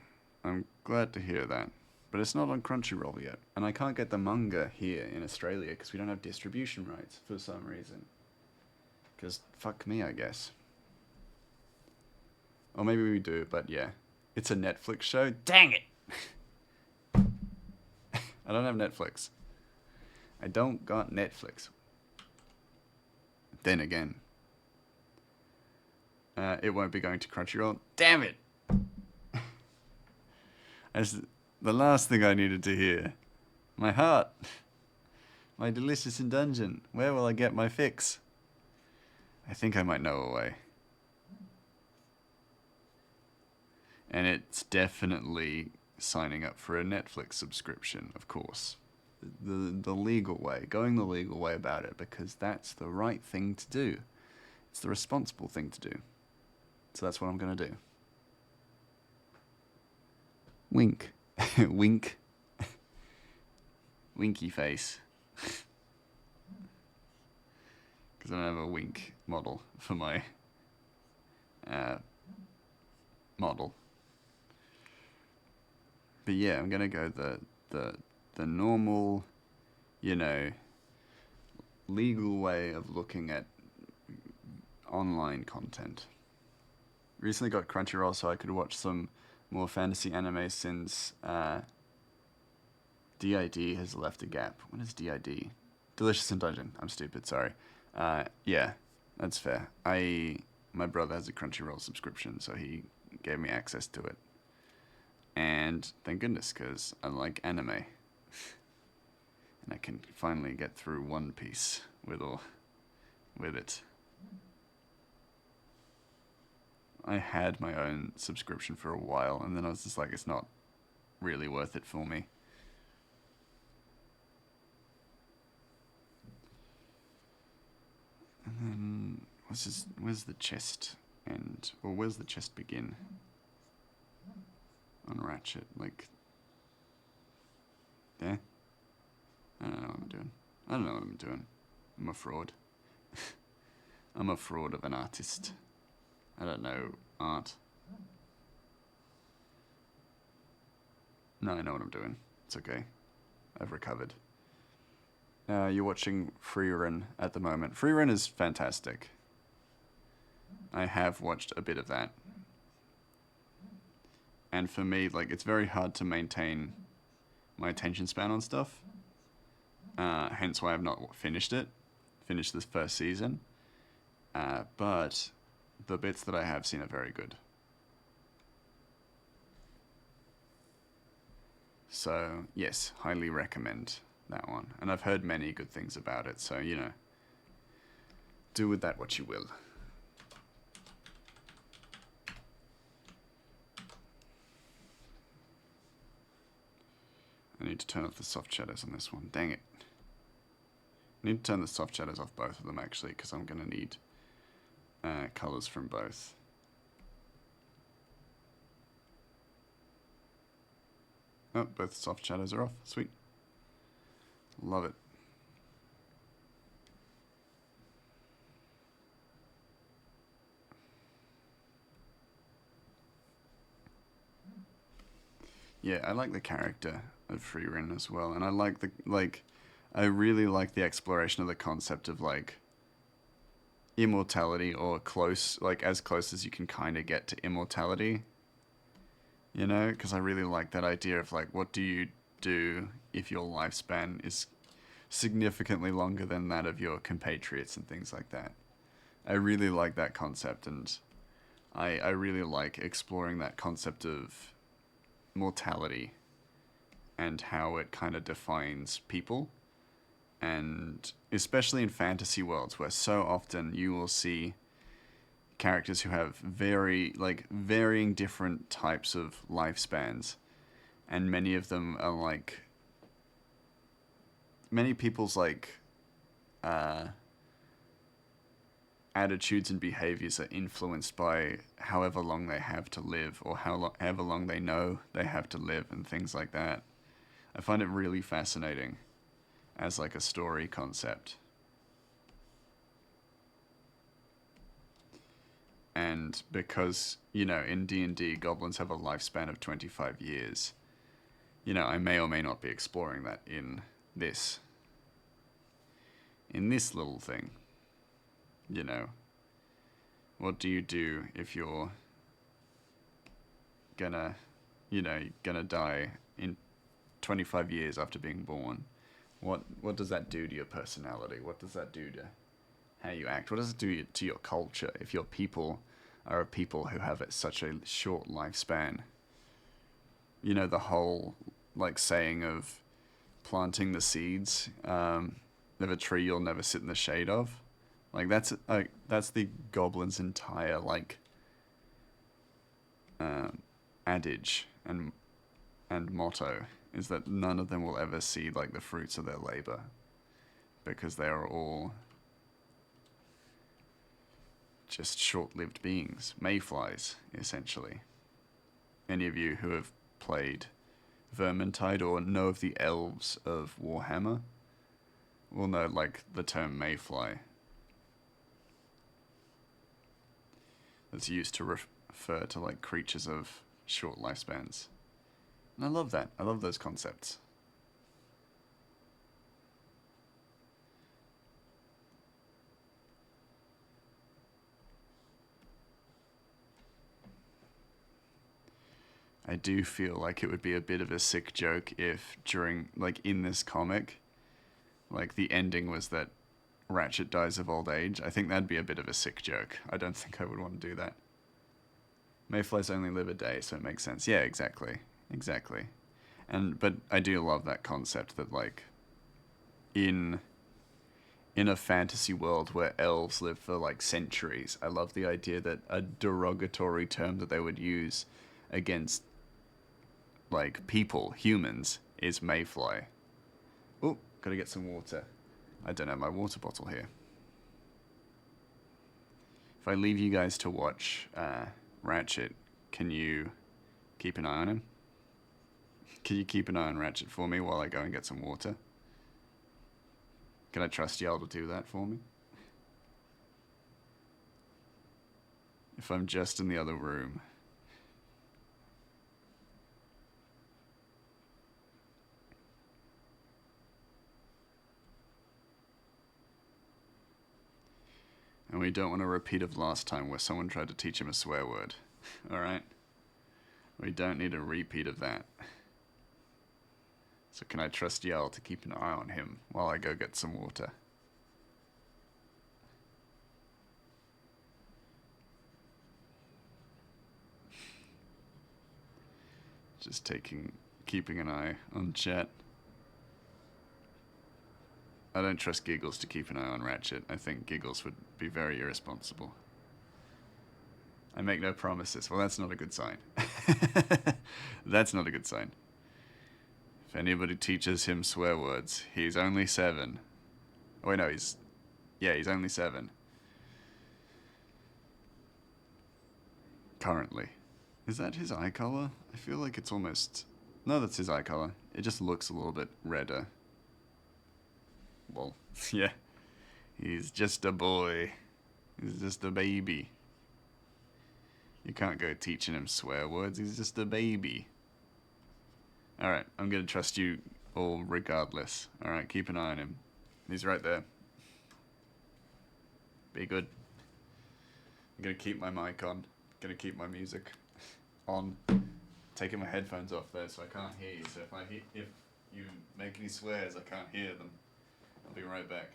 I'm glad to hear that. But it's not on Crunchyroll yet. And I can't get the manga here in Australia because we don't have distribution rights for some reason. Because fuck me, I guess. Or maybe we do, but yeah. It's a Netflix show. Dang it! I don't have Netflix. I don't got Netflix. Then again. It won't be going to Crunchyroll. Damn it! The last thing I needed to hear. My heart. My Delicious in Dungeon. Where will I get my fix? I think I might know a way. And it's definitely signing up for a Netflix subscription, of course. The legal way. Going the legal way about it, because that's the right thing to do. It's the responsible thing to do. So that's what I'm going to do. Wink. Wink. Winky face. Because I don't have a wink model for my model. But yeah, I'm going to go the normal, you know, legal way of looking at online content. Recently got Crunchyroll so I could watch some more fantasy anime since DID has left a gap. What is DID? Delicious in Dungeon. I'm stupid, sorry. Yeah, that's fair. My brother has a Crunchyroll subscription, so he gave me access to it. And thank goodness, because I like anime. And I can finally get through One Piece with it. I had my own subscription for a while, and then I was just like, it's not really worth it for me. And then, where's the chest end? Or where's the chest begin? On Ratchet, like, there? I don't know what I'm doing. I don't know what I'm doing. I'm a fraud. I'm a fraud of an artist. I don't know art. No, I know what I'm doing. It's okay. I've recovered. You're watching Freerun at the moment. Freerun is fantastic. I have watched a bit of that. And for me, like, it's very hard to maintain my attention span on stuff. Hence why I've not finished this first season. But the bits that I have seen are very good. So, yes, highly recommend that one. And I've heard many good things about it, so, do with that what you will. I need to turn off the soft shadows on this one. Dang it. I need to turn the soft shadows off both of them, actually, because I'm going to need colors from both. Oh, both soft shadows are off. Sweet. Love it. Yeah, I like the character of Freerun as well, and I like I really like the exploration of the concept of immortality, or as close as you can kind of get to immortality. Because I really like that idea of what do you do if your lifespan is significantly longer than that of your compatriots and things like that. I really like that concept, and I really like exploring that concept of mortality and how it kind of defines people. And especially in fantasy worlds, where so often you will see characters who have varying different types of lifespans, and many of them are many people's attitudes and behaviors are influenced by however long they have to live, or however long they know they have to live, and things like that. I find it really fascinating as a story concept. And because, in D&D, goblins have a lifespan of 25 years, I may or may not be exploring that in this little thing. What do you do if you're gonna die in 25 years after being born? What does that do to your personality? What does that do to how you act? What does it do to your culture if your people are a people who have such a short lifespan? The whole saying of planting the seeds of a tree you'll never sit in the shade of. That's the goblin's entire adage and motto, is that none of them will ever see the fruits of their labor, because they are all just short-lived beings, mayflies, essentially. Any of you who have played Vermintide or know of the elves of Warhammer will know the term mayfly. That's used to refer to creatures of short lifespans. And I love that. I love those concepts. I do feel like it would be a bit of a sick joke if during, like, in this comic, like, the ending was that Ratchet dies of old age. I think that'd be a bit of a sick joke. I don't think I would want to do that. Mayflies only live a day, so it makes sense. Yeah, exactly. Exactly. But I do love that concept that, like, in a fantasy world where elves live for like centuries, I love the idea that a derogatory term that they would use against like people, humans, is mayfly. Oh, gotta get some water. I don't have my water bottle here. If I leave you guys to watch Ratchet, can you keep an eye on him? Can you keep an eye on Ratchet for me while I go and get some water? Can I trust y'all to do that for me? If I'm just in the other room. And we don't want a repeat of last time where someone tried to teach him a swear word. Alright? We don't need a repeat of that. So can I trust y'all to keep an eye on him while I go get some water? Just keeping an eye on chat. I don't trust Giggles to keep an eye on Ratchet. I think Giggles would be very irresponsible. I make no promises. Well, that's not a good sign. That's not a good sign. If anybody teaches him swear words, he's only 7. Oh, wait, no, he's only 7. Currently. Is that his eye color? I feel like it's almost... No, that's his eye color. It just looks a little bit redder. Well, yeah. He's just a boy. He's just a baby. You can't go teaching him swear words. He's just a baby. Alright, I'm gonna trust you all regardless. Alright, keep an eye on him. He's right there. Be good. I'm gonna keep my mic on. Gonna keep my music on. Taking my headphones off though, so I can't hear you. So if you make any swears, I can't hear them. I'll be right back.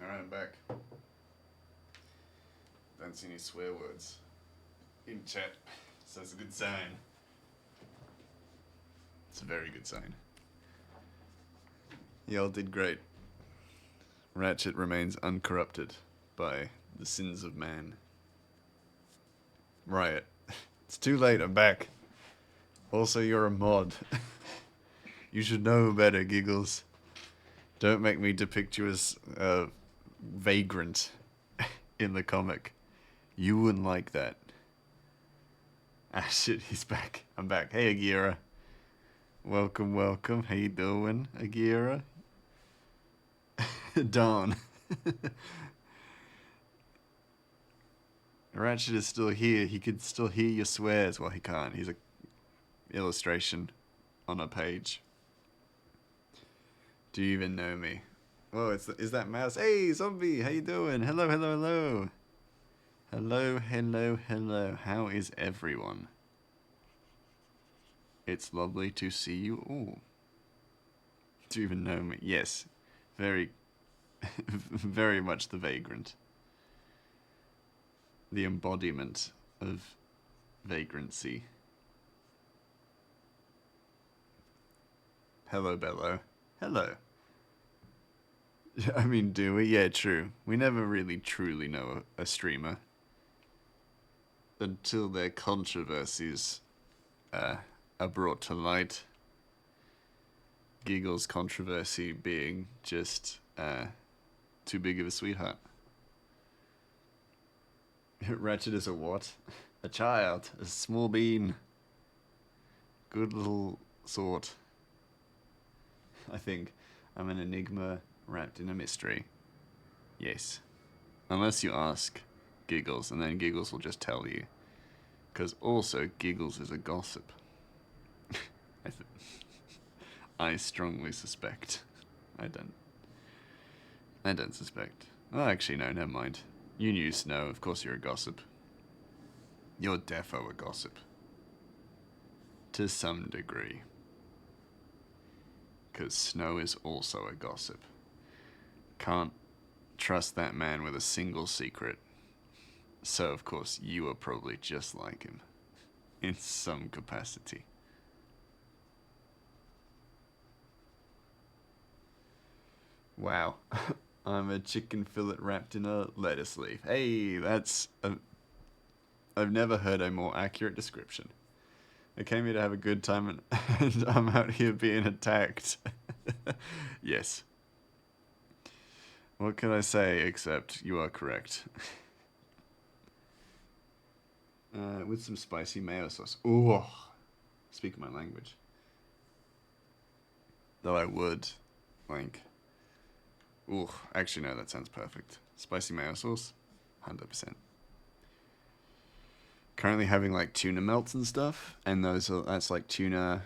Alright, I'm back. Don't see any swear words in chat, so that's a good sign. It's a very good sign. Y'all did great. Ratchet remains uncorrupted by the sins of man. Riot. It's too late, I'm back. Also, you're a mod. You should know better, Giggles. Don't make me depict you as a vagrant in the comic. You wouldn't like that. Ah, shit, he's back. I'm back. Hey, Agira. Welcome, welcome. How you doing, Agira? Dawn. Ratchet is still here. He could still hear your swears. Well, he can't. He's a illustration on a page. Do you even know me? Oh, is that Mouse? Hey, zombie, how you doing? Hello, hello, hello. Hello, hello, hello. How is everyone? It's lovely to see you all. Do you even know me? Yes. Very, very much the vagrant. The embodiment of vagrancy. Hello, Bello. Hello. I mean, do we? Yeah, true. We never really truly know a streamer. Until their controversies are brought to light. Giggle's controversy being just too big of a sweetheart. Ratchet is a what? A child. A small bean. Good little sort. I think I'm an enigma wrapped in a mystery. Yes. Unless you ask Giggles, and then Giggles will just tell you. Because also, Giggles is a gossip. I, th- I strongly suspect. I don't. I don't suspect. Oh, actually, no, never mind. You knew Snow, of course you're a gossip. You're defo a gossip. To some degree. Because Snow is also a gossip. Can't trust that man with a single secret. So, of course, you are probably just like him. In some capacity. Wow. I'm a chicken fillet wrapped in a lettuce leaf. Hey, that's a... I've never heard a more accurate description. I came here to have a good time and I'm out here being attacked. Yes. What can I say except you are correct? With some spicy mayo sauce. Ooh, speak my language. Though I would, like... Ooh, actually no, that sounds perfect. Spicy mayo sauce? 100%. Currently having like tuna melts and stuff, and that's like tuna,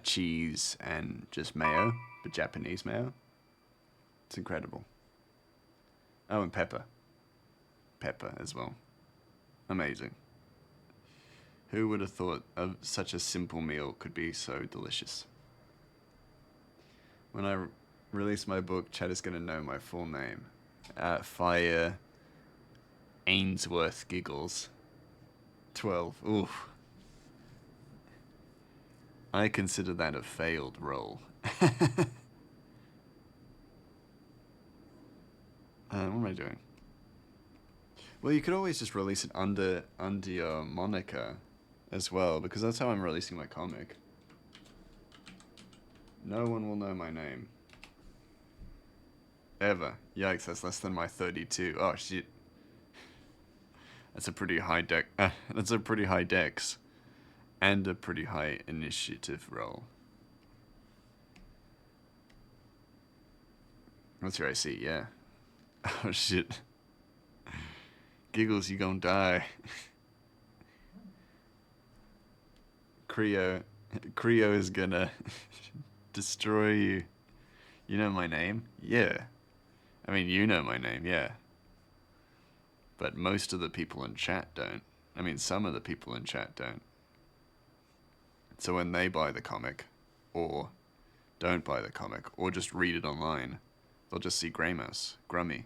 cheese, and just mayo, but Japanese mayo. It's incredible. Oh, and pepper. Pepper as well. Amazing. Who would have thought of such a simple meal could be so delicious? When I release my book, Chad is going to know my full name. Fire Ainsworth Giggles. 12. Ooh. I consider that a failed role. What am I doing? Well, you could always just release it under your moniker as well, because that's how I'm releasing my comic. No one will know my name. Ever. Yikes, that's less than my 32. Oh, shit. That's a pretty high that's a pretty high dex. And a pretty high initiative roll. What's your AC? Yeah. Oh, shit. Giggles, you gonna die. Creo is gonna destroy you. You know my name? Yeah. I mean, you know my name, yeah. But most of the people in chat don't. I mean, some of the people in chat don't. So when they buy the comic, or don't buy the comic, or just read it online, they'll just see Greymouse, Grummy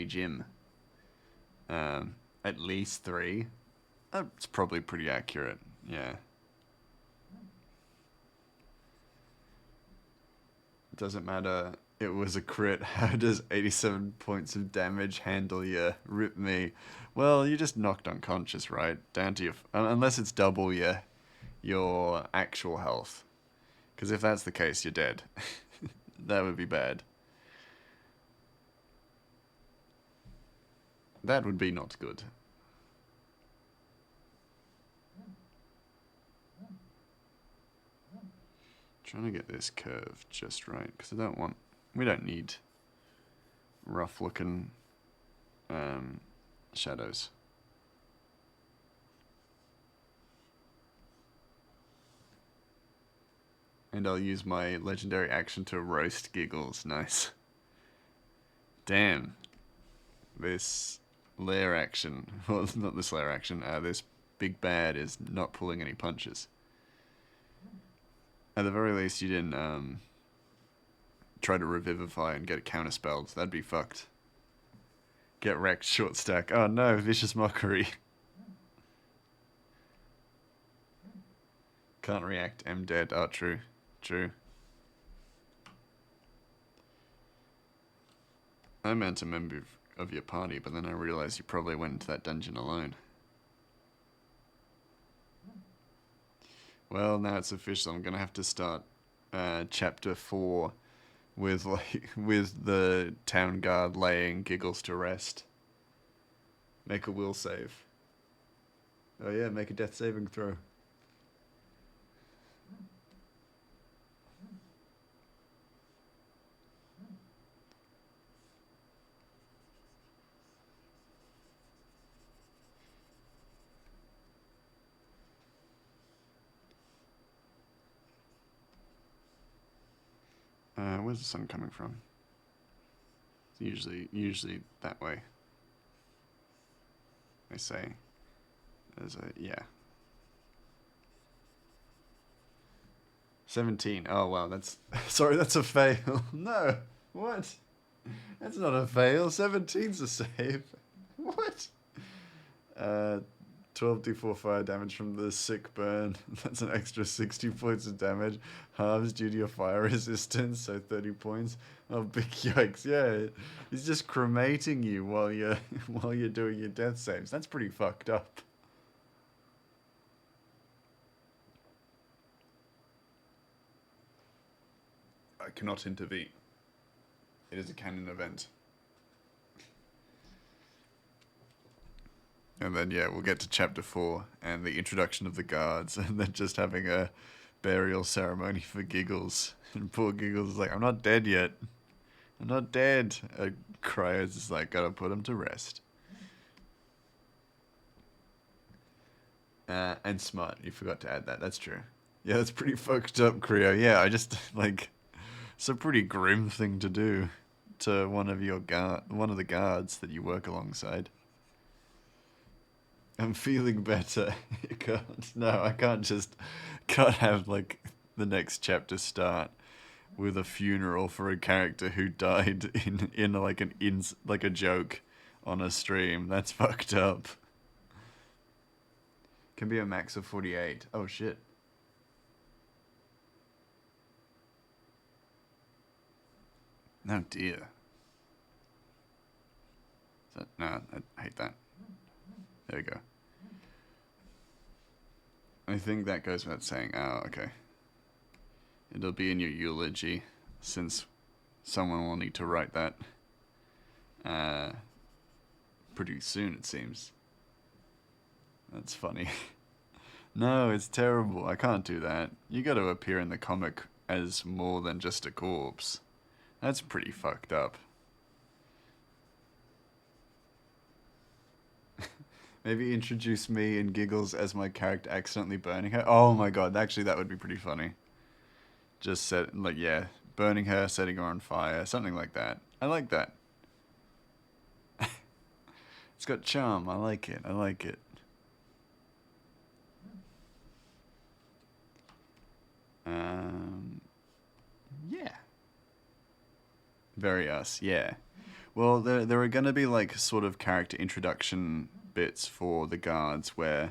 Jim. At least 3. That's probably pretty accurate, yeah. It doesn't matter. It was a crit. How does 87 points of damage handle you? Rip me. Well, you just knocked unconscious, right? Down to your... unless it's double your actual health. Because if that's the case, you're dead. That would be bad. That would be not good. Trying to get this curve just right, because we don't need rough looking shadows. And I'll use my legendary action to roast Giggles. Nice. Damn. This lair action, well, not this lair action, this big bad is not pulling any punches. At the very least, you didn't try to revivify and get it counterspelled. That'd be fucked. Get wrecked, short stack. Oh no, vicious mockery. Can't react, am dead. Oh, true. True. I meant a member of your party, but then I realized you probably went into that dungeon alone. Well, now it's official. I'm gonna have to start chapter 4 with with the town guard laying Giggles to rest. Make a will save. Oh yeah, make a death saving throw. Where's the sun coming from? It's usually that way. I say. There's a, yeah. 17. Oh wow, that's sorry, that's a fail. No. What? That's not a fail. 17's a save. What? Uh 12d4 fire damage from the sick burn. That's an extra 60 points of damage. Halves due to your fire resistance, so 30 points. Oh, big yikes! Yeah, he's just cremating you while you're while you're doing your death saves. That's pretty fucked up. I cannot intervene. It is a canon event. And then, yeah, we'll get to chapter 4 and the introduction of the guards, and then just having a burial ceremony for Giggles. And poor Giggles is like, I'm not dead yet. I'm not dead. Cryo's is like, gotta put him to rest. And smart. You forgot to add that. That's true. Yeah, that's pretty fucked up, Cryo. Yeah, I just, like, it's a pretty grim thing to do to one of the guards that you work alongside. I'm feeling better. You can't. No, I can't have like the next chapter start with a funeral for a character who died in like like a joke on a stream. That's fucked up. Can be a max of 48. Oh shit. No dear. No, I hate that. There we go. I think that goes without saying. Oh, okay. It'll be in your eulogy, since someone will need to write that pretty soon, it seems. That's funny. No, it's terrible. I can't do that. You gotta appear in the comic as more than just a corpse. That's pretty fucked up. Maybe introduce me and Giggles as my character accidentally burning her. Oh my god, actually that would be pretty funny. Just set, like, yeah, burning her, setting her on fire, something like that. I like that. It's got charm. I like it. I like it. Yeah. Very us, yeah. Well, there are going to be like sort of character introduction bits for the guards where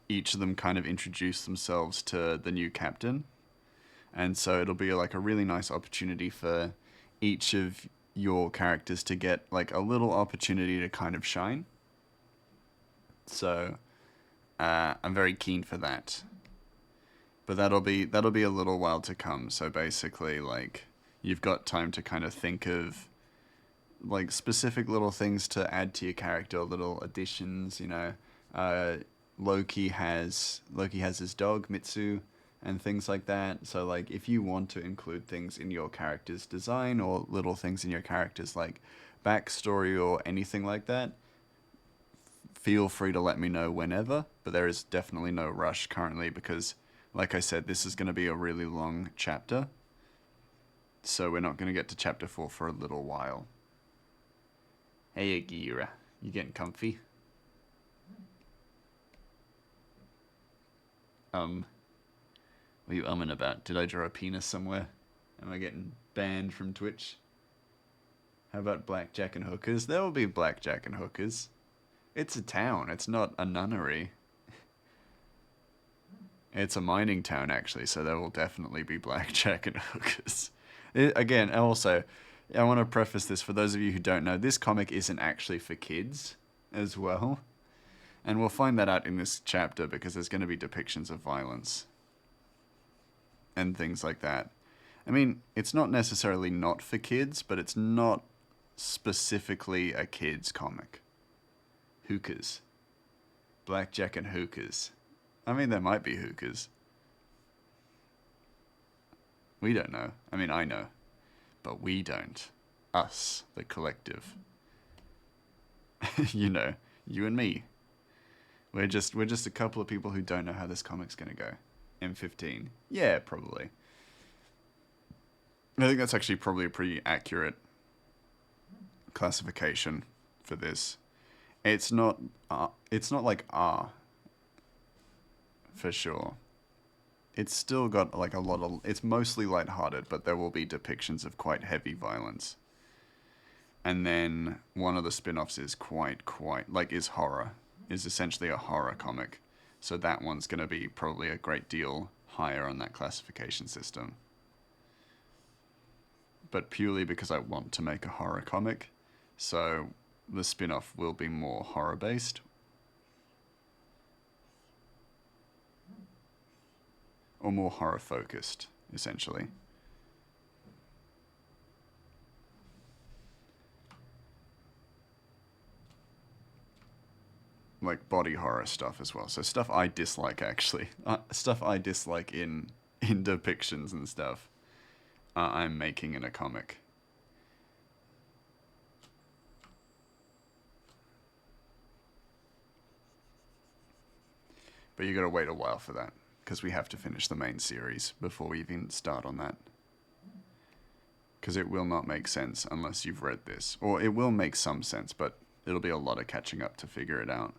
each of them kind of introduce themselves to the new captain. And so it'll be like a really nice opportunity for each of your characters to get like a little opportunity to kind of shine. So I'm very keen for that. But that'll be a little while to come. So basically, like, you've got time to kind of think of like specific little things to add to your character, little additions. You know, Loki has his dog Mitsu and things like that. So like, if you want to include things in your character's design or little things in your character's like backstory or anything like that, feel free to let me know whenever. But there is definitely no rush currently because, like I said, this is going to be a really long chapter. So we're not going to get to chapter 4 for a little while. Hey, Agira. You getting comfy? What are you umming about? Did I draw a penis somewhere? Am I getting banned from Twitch? How about blackjack and hookers? There will be blackjack and hookers. It's a town. It's not a nunnery. It's a mining town, actually, so there will definitely be blackjack and hookers. Again, also, I want to preface this for those of you who don't know, this comic isn't actually for kids as well. And we'll find that out in this chapter because there's going to be depictions of violence and things like that. I mean, it's not necessarily not for kids, but it's not specifically a kids comic. Hookahs. Blackjack and hookahs. I mean, there might be hookahs. We don't know. I mean, I know. But we don't. Us, the collective. You know, you and me. We're just a couple of people who don't know how this comic's gonna go. M15. Yeah, probably. I think that's actually probably a pretty accurate classification for this. It's not like R for sure. It's still got like a lot of, it's mostly lighthearted, but there will be depictions of quite heavy violence. And then one of the spin-offs is quite like is horror, is essentially a horror comic. So that one's going to be probably a great deal higher on that classification system. But purely because I want to make a horror comic, so the spin-off will be more horror based. Or more horror focused, essentially. Like body horror stuff as well. So stuff I dislike actually. Stuff I dislike in depictions and stuff. I'm making in a comic. But you gotta wait a while for that, because we have to finish the main series before we even start on that. Because it will not make sense unless you've read this. Or it will make some sense, but it'll be a lot of catching up to figure it out.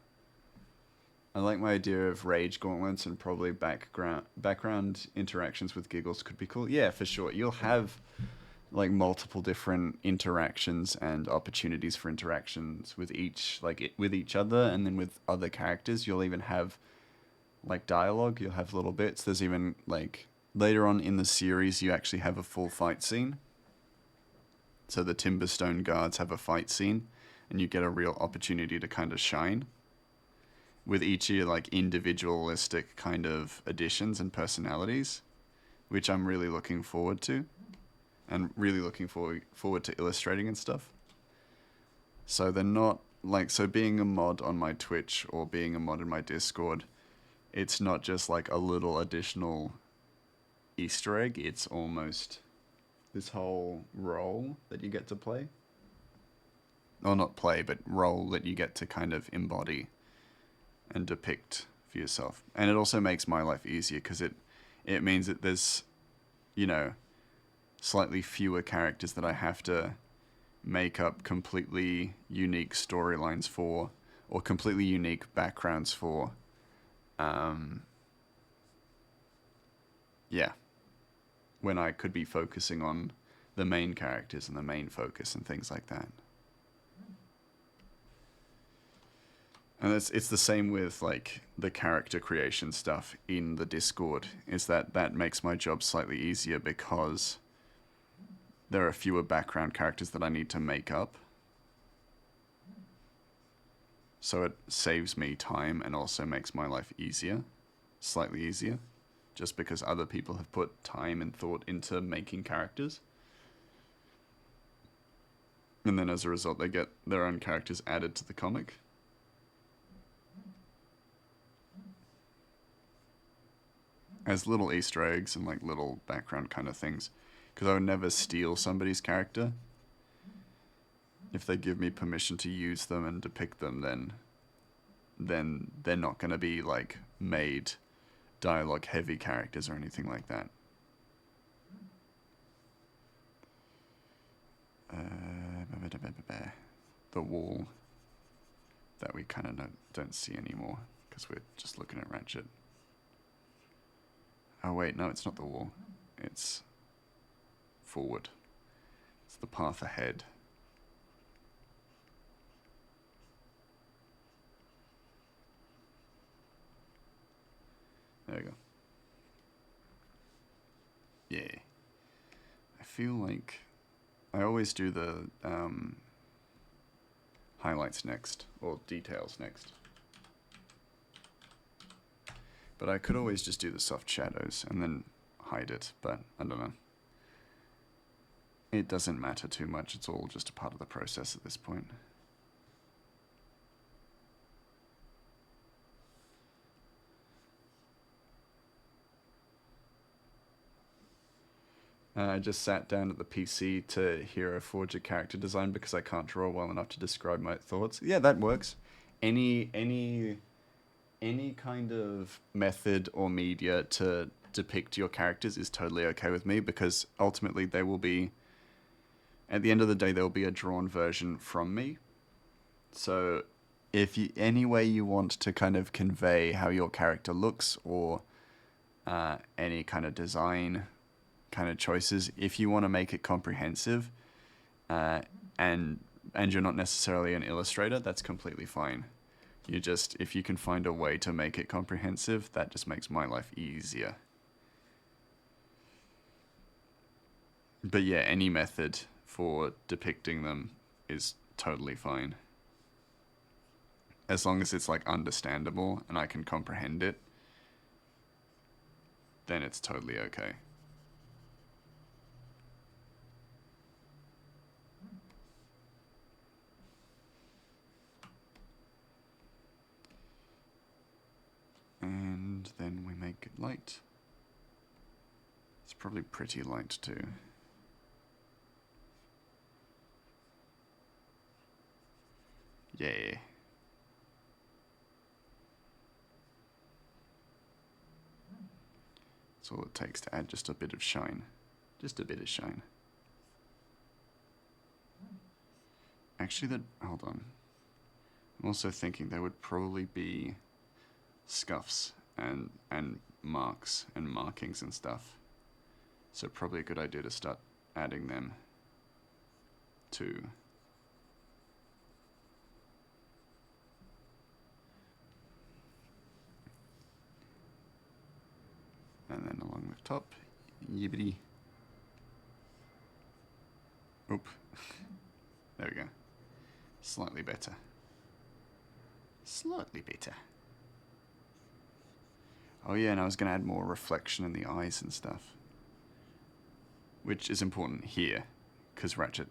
I like my idea of rage gauntlets, and probably background interactions with giggles could be cool. Yeah, for sure. You'll have like multiple different interactions and opportunities for interactions with each with each other, and then with other characters. You'll even have like dialogue. You'll have little bits. There's even like later on in the series you actually have a full fight scene. So the Timberstone guards have a fight scene, and you get a real opportunity to kind of shine with each of your like individualistic kind of additions and personalities, which I'm really looking forward to, and really looking forward to illustrating and stuff. So they're not like, so being a mod on my Twitch or being a mod in my Discord, it's not just like a little additional Easter egg, it's almost this whole role that you get to play. Or not play, but role that you get to kind of embody and depict for yourself. And it also makes my life easier, because it means that there's, you know, slightly fewer characters that I have to make up completely unique storylines for, or completely unique backgrounds for. Yeah. When I could be focusing on the main characters and the main focus and things like that. And it's the same with like the character creation stuff in the Discord, is that makes my job slightly easier, because there are fewer background characters that I need to make up. So it saves me time and also makes my life easier, slightly easier, just because other people have put time and thought into making characters. And then as a result, they get their own characters added to the comic. As little Easter eggs and like little background kind of things. Because I would never steal somebody's character. If they give me permission to use them and depict them, then they're not going to be like made dialogue heavy characters or anything like that. The wall that we kind of don't see anymore, because we're just looking at Ratchet. Oh wait, no, it's not the wall. It's forward. It's the path ahead. There we go. Yeah. I feel like I always do the highlights next, or details next. But I could always just do the soft shadows and then hide it, but I don't know. It doesn't matter too much, it's all just a part of the process at this point. I just sat down at the PC to hero forge a character design because I can't draw well enough to describe my thoughts. Yeah, that works. Any kind of method or media to depict your characters is totally okay with me because ultimately they will be, at the end of the day, there will be a drawn version from me. So if you, any way you want to kind of convey how your character looks or any kind of design kind of choices, if you want to make it comprehensive, uh, and you're not necessarily an illustrator, that's completely fine. You just, if you can find a way to make it comprehensive, that just makes my life easier. But yeah, any method for depicting them is totally fine. As long as it's like understandable and I can comprehend it, then it's totally okay. And then we make it light. It's probably pretty light too. Yeah. That's all it takes to add just a bit of shine. Just a bit of shine. Actually, hold on. I'm also thinking there would probably be scuffs and marks and markings and stuff. So probably a good idea to start adding them too. And then along the top, yibbity. Oop. There we go. Slightly better. Slightly better. Oh yeah, and I was going to add more reflection in the eyes and stuff. Which is important here, because Ratchet,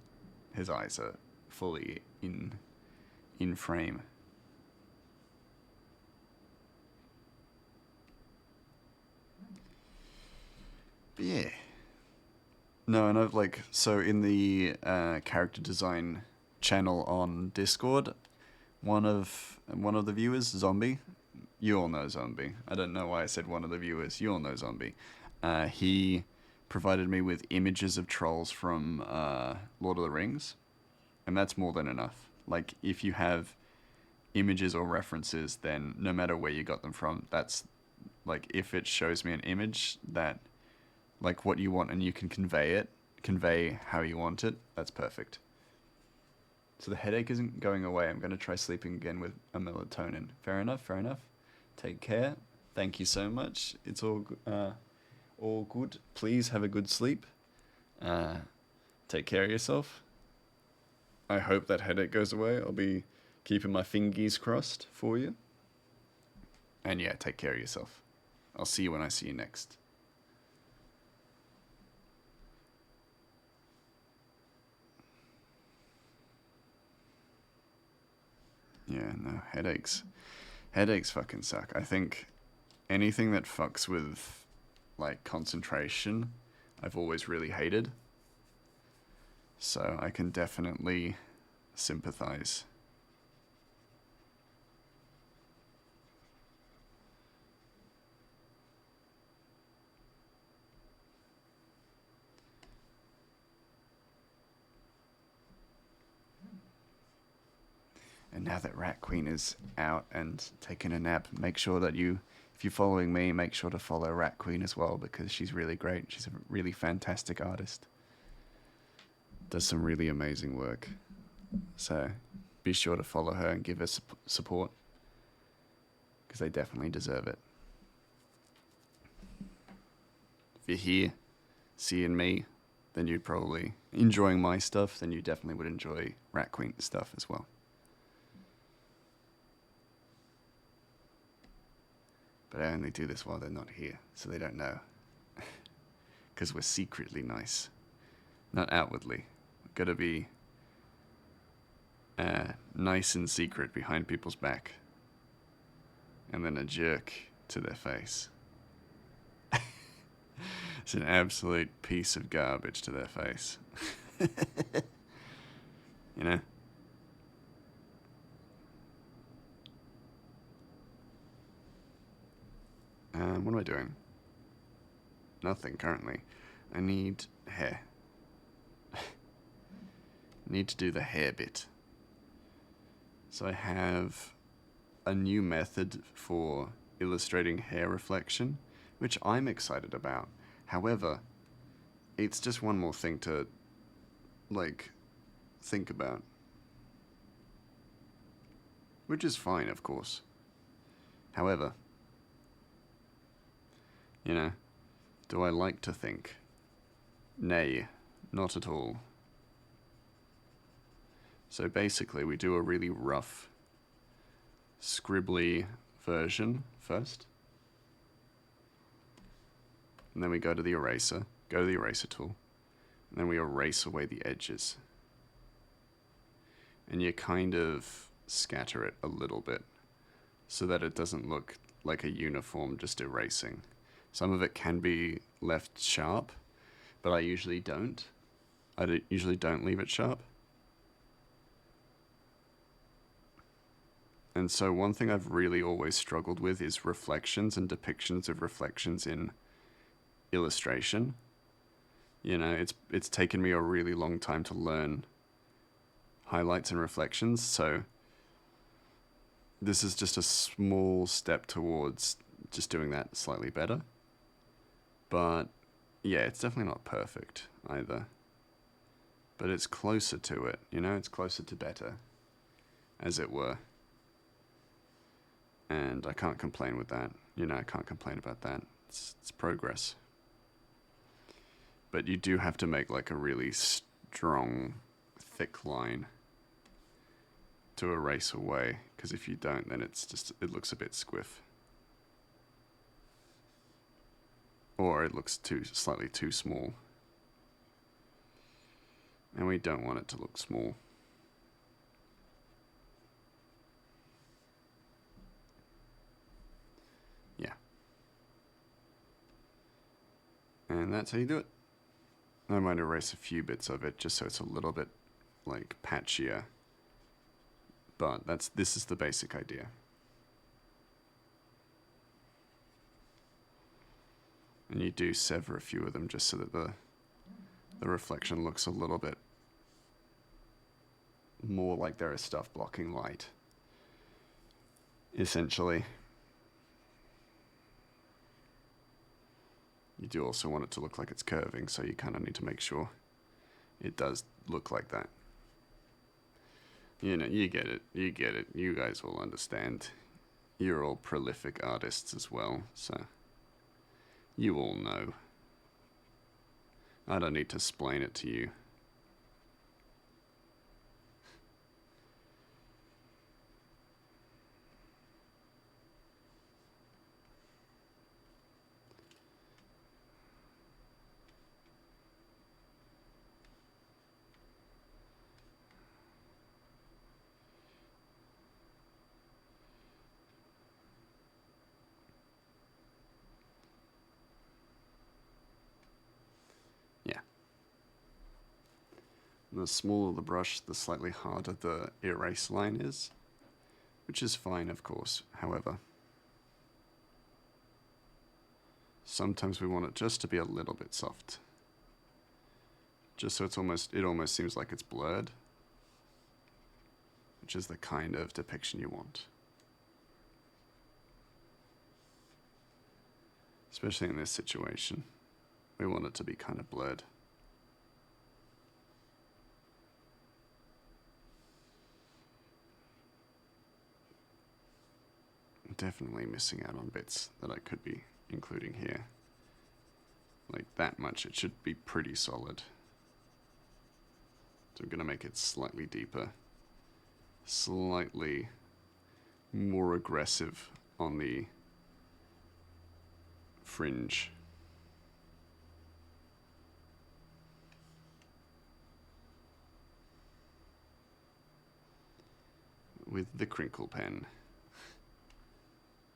his eyes are fully in frame. But yeah. No, and I've like, so in the character design channel on Discord, one of the viewers, Zombie, you all know Zombie. I don't know why I said one of the viewers. You all know Zombie. He provided me with images of trolls from Lord of the Rings, and that's more than enough. Like, if you have images or references, then no matter where you got them from, that's like, if it shows me an image that, like, what you want and you can convey how you want it, that's perfect. So the headache isn't going away. I'm going to try sleeping again with a melatonin. Fair enough, fair enough. Take care. Thank you so much. It's all good. Please have a good sleep. Take care of yourself. I hope that headache goes away. I'll be keeping my fingies crossed for you. And yeah, take care of yourself. I'll see you when I see you next. Yeah, no, headaches. Headaches fucking suck. I think anything that fucks with, like, concentration, I've always really hated. So I can definitely sympathize. And now that Rat Queen is out and taking a nap, make sure that if you're following me, make sure to follow Rat Queen as well, because she's really great. She's a really fantastic artist. Does some really amazing work. So be sure to follow her and give her support, because they definitely deserve it. If you're here seeing me, then you'd probably enjoying my stuff, then you definitely would enjoy Rat Queen's stuff as well. But I only do this while they're not here, so they don't know. Because we're secretly nice. Not outwardly. We've got to be nice and secret behind people's back. And then a jerk to their face. It's an absolute piece of garbage to their face. You know? What am I doing? Nothing currently. I need hair. Need to do the hair bit. So I have a new method for illustrating hair reflection, which I'm excited about. However, it's just one more thing to, like, think about. Which is fine, of course. However, you know, do I like to think? Nay, not at all. So basically, we do a really rough, scribbly version first. And then we go to the eraser tool, and then we erase away the edges. And you kind of scatter it a little bit so that it doesn't look like a uniform just erasing. Some of it can be left sharp, but I usually don't. Usually don't leave it sharp. And so one thing I've really always struggled with is reflections and depictions of reflections in illustration. You know, it's taken me a really long time to learn highlights and reflections, so this is just a small step towards just doing that slightly better. But yeah, it's definitely not perfect either. But it's closer to it, you know, it's closer to better, as it were. And I can't complain with that. You know, I can't complain about that. It's progress. But you do have to make like a really strong, thick line to erase away, because if you don't, then it looks a bit squiff. Or it looks slightly too small. And we don't want it to look small. Yeah. And that's how you do it. I might erase a few bits of it just so it's a little bit like patchier. But this is the basic idea. And you do sever a few of them just so that the reflection looks a little bit more like there is stuff blocking light, essentially. You do also want it to look like it's curving, so you kind of need to make sure it does look like that. You know, you get it. You guys will understand. You're all prolific artists as well, so you all know. I don't need to explain it to you. Yeah. The smaller the brush, the slightly harder the erase line is, which is fine, of course. However, sometimes we want it just to be a little bit soft. Just so it almost seems like it's blurred, which is the kind of depiction you want. Especially in this situation, we want it to be kind of blurred. I'm definitely missing out on bits that I could be including here. Like that much, it should be pretty solid. So I'm going to make it slightly deeper, slightly more aggressive on the fringe. With the crinkle pen.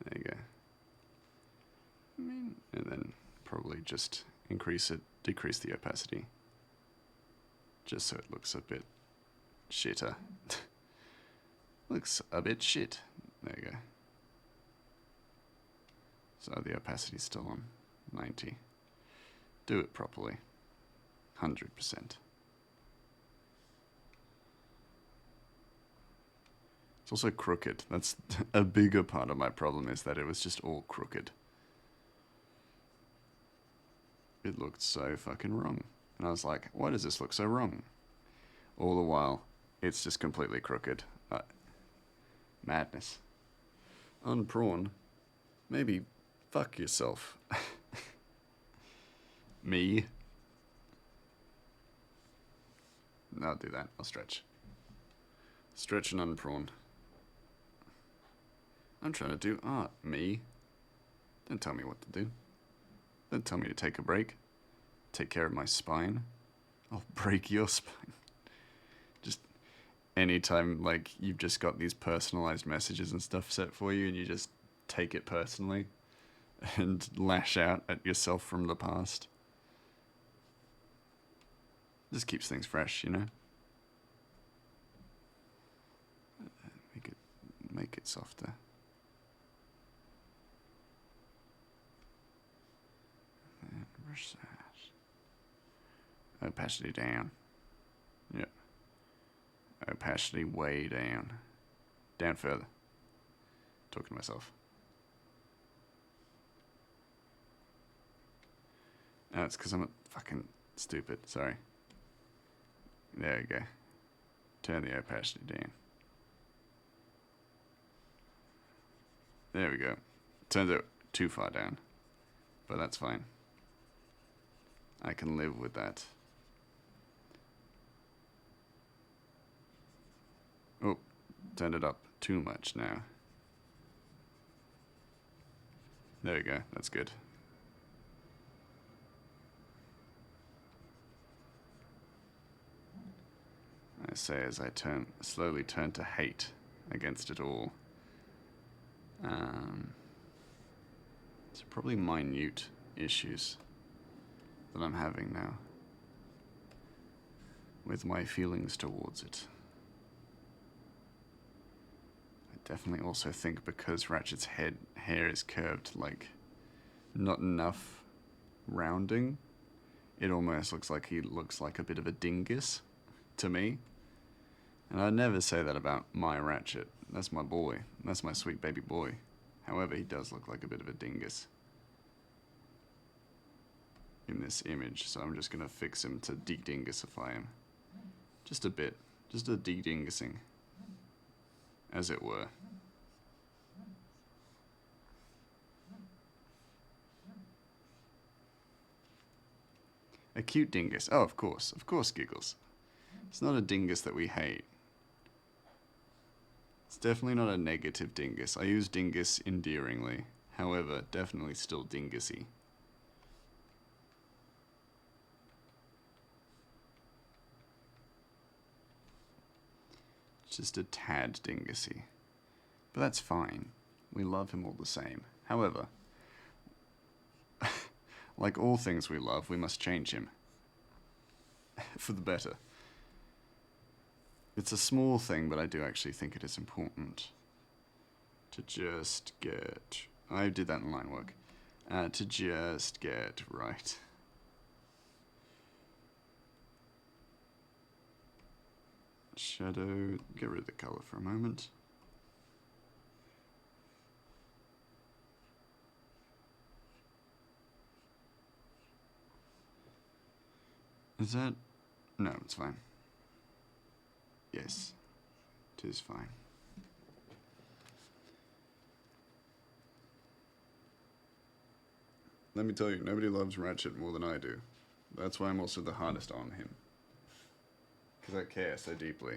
There you go. And then probably just increase it, decrease the opacity. Just so it looks a bit shitter. Looks a bit shit. There you go. So the opacity's still on 90. Do it properly. 100%. It's also crooked. That's a bigger part of my problem, is that it was just all crooked. It looked so fucking wrong. And I was like, why does this look so wrong? All the while, it's just completely crooked. Madness. Unprawn. Maybe fuck yourself. Me. I'll do that. I'll stretch. Stretch and unprawn. I'm trying to do art. Me. Don't tell me what to do. Don't tell me to take a break. Take care of my spine. I'll break your spine. Just anytime, like, you've just got these personalized messages and stuff set for you and you just take it personally and lash out at yourself from the past. Just keeps things fresh, you know? Make it softer. And brush that. Opacity down. Yep. Opacity way down. Down further. Talking to myself. No, it's because I'm fucking stupid. Sorry. There we go. Turn the opacity down. There we go. Turns out too far down. But that's fine. I can live with that. Oh, turned it up too much now. There we go. That's good. I say as I slowly turn to hate against it all. It's probably minute issues that I'm having now with my feelings towards it. I definitely also think because Ratchet's hair is curved, like, not enough rounding, it almost looks like he looks like a bit of a dingus to me. And I'd never say that about my Ratchet. That's my boy. That's my sweet baby boy. However, he does look like a bit of a dingus in this image, so I'm just going to fix him to de-dingusify him. Just a bit. Just a de-dingusing, as it were. A cute dingus. Oh, of course. Of course, Giggles. It's not a dingus that we hate. It's definitely not a negative dingus. I use dingus endearingly. However, definitely still dingusy. It's just a tad dingusy. But that's fine. We love him all the same. However, like all things we love, we must change him. For the better. It's a small thing, but I do actually think it is important to just get... I did that in line work. To just get right. Shadow, get rid of the color for a moment. Is that... No, it's fine. Yes, it is fine. Let me tell you, nobody loves Ratchet more than I do. That's why I'm also the hardest on him. Because I care so deeply.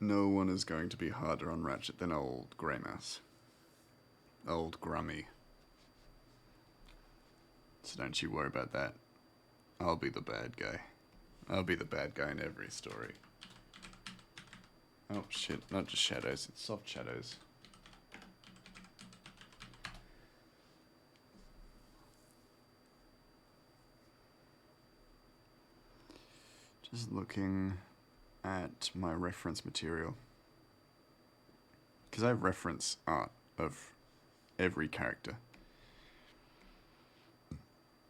No one is going to be harder on Ratchet than old Grey Mouse. Old Grummy. So don't you worry about that. I'll be the bad guy. I'll be the bad guy in every story. Oh shit, not just shadows, it's soft shadows. Just looking at my reference material. Because I reference art of every character.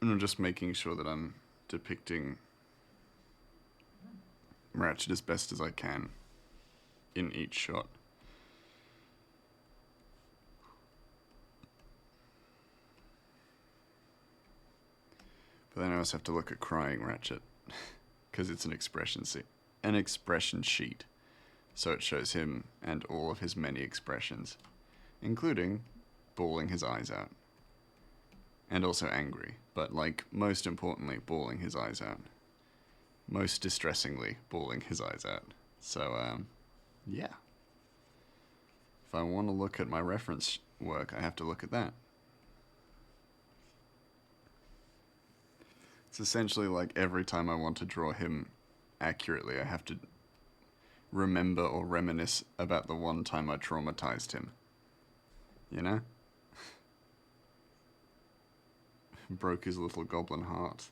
And I'm just making sure that I'm depicting Ratchet as best as I can in each shot. But then I also have to look at crying Ratchet, because it's an expression sheet. So it shows him and all of his many expressions, including bawling his eyes out. And also angry, but like most importantly, bawling his eyes out. Most distressingly, bawling his eyes out. So, yeah. If I want to look at my reference work, I have to look at that. It's essentially like every time I want to draw him accurately, I have to remember or reminisce about the one time I traumatized him. You know? Broke his little goblin heart.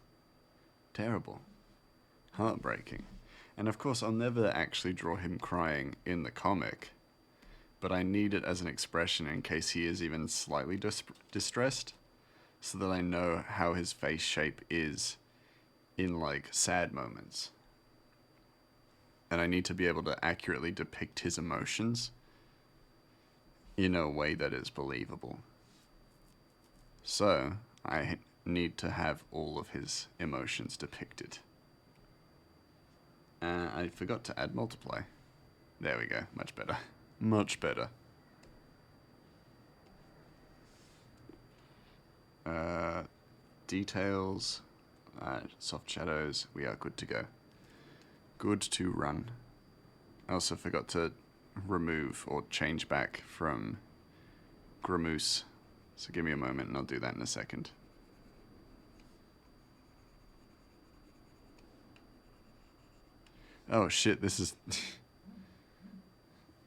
Terrible. Heartbreaking. And of course, I'll never actually draw him crying in the comic, but I need it as an expression in case he is even slightly distressed, so that I know how his face shape is in, like, sad moments. And I need to be able to accurately depict his emotions in a way that is believable. So, I need to have all of his emotions depicted. I forgot to add multiply. There we go, much better. Much better. Details, soft shadows, we are good to go. Good to run. I also forgot to remove or change back from Gramoose. So give me a moment and I'll do that in a second. Oh shit, this is...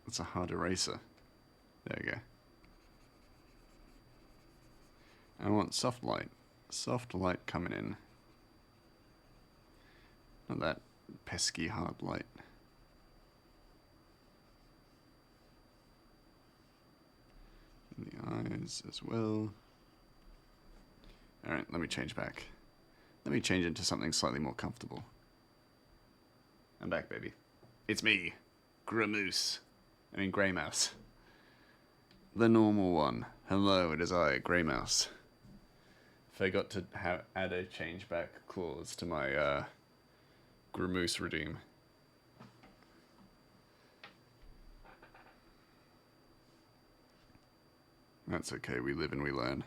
It's a hard eraser. There we go. I want soft light. Soft light coming in. Not that pesky hard light. And the eyes as well. Alright, let me change back. Let me change into something slightly more comfortable. I'm back, baby. It's me, Gramoose. Grey Mouse. The normal one. Hello, it is I, Grey Mouse. Forgot to add a change back clause to my Gramoose redeem. That's okay, we live and we learn.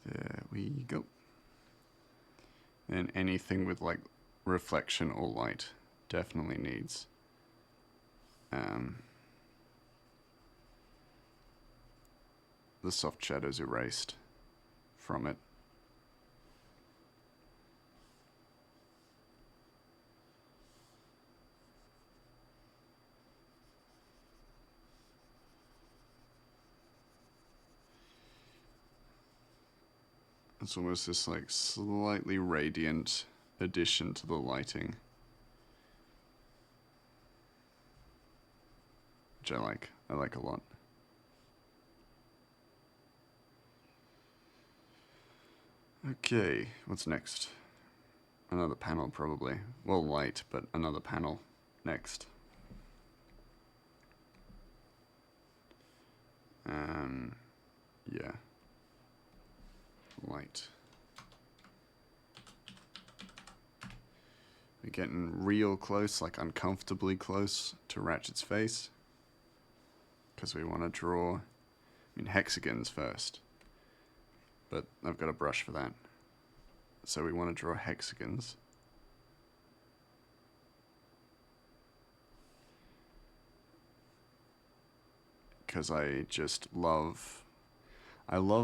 There we go. And anything with like reflection or light definitely needs the soft shadows erased from it. It's almost this like slightly radiant addition to the lighting, which I like a lot. Okay, what's next? Another panel probably. Well, light, but another panel next. Yeah. Light. We're getting real close, like uncomfortably close to Ratchet's face. Because we want to draw, hexagons first. But I've got a brush for that. So we want to draw hexagons. Because I love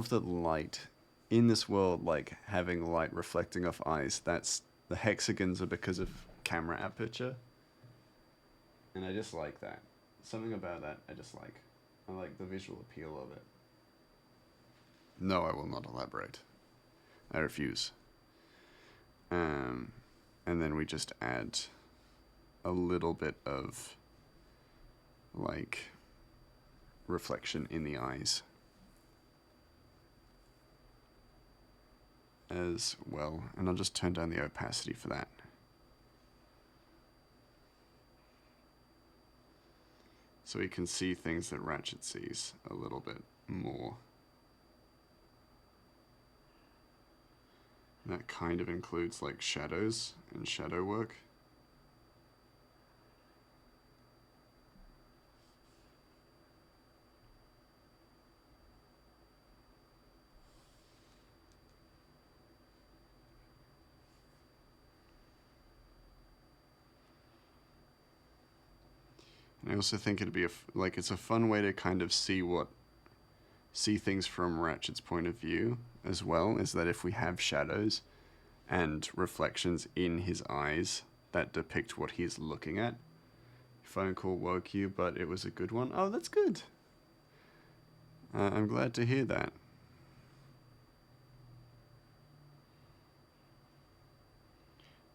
that light in this world, like having light reflecting off eyes. That's the hexagons are because of camera aperture, and I just like that. Something about that I just like. I like the visual appeal of it. No, I will not elaborate. I refuse. And then we just add a little bit of like reflection in the eyes as well, and I'll just turn down the opacity for that. So we can see things that Ratchet sees a little bit more. And that kind of includes like shadows and shadow work. And I also think it'd be it's a fun way to kind of see things from Ratchet's point of view as well, is that if we have shadows and reflections in his eyes that depict what he's looking at. Phone call woke you, but it was a good one. Oh, that's good. I'm glad to hear that.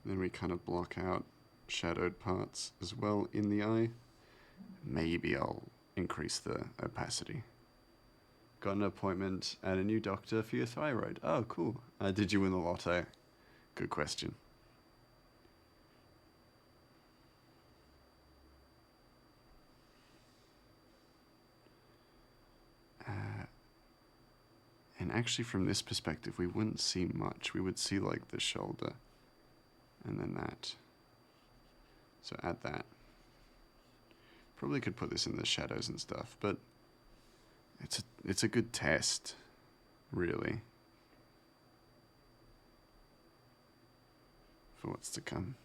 Then we kind of block out shadowed parts as well in the eye. Maybe I'll increase the opacity. Got an appointment at a new doctor for your thyroid. Oh, cool. Did you win the lotto? Good question. And actually from this perspective, we wouldn't see much. We would see like the shoulder and then that. So add that. Probably could put this in the shadows and stuff, but it's a good test, really, for what's to come.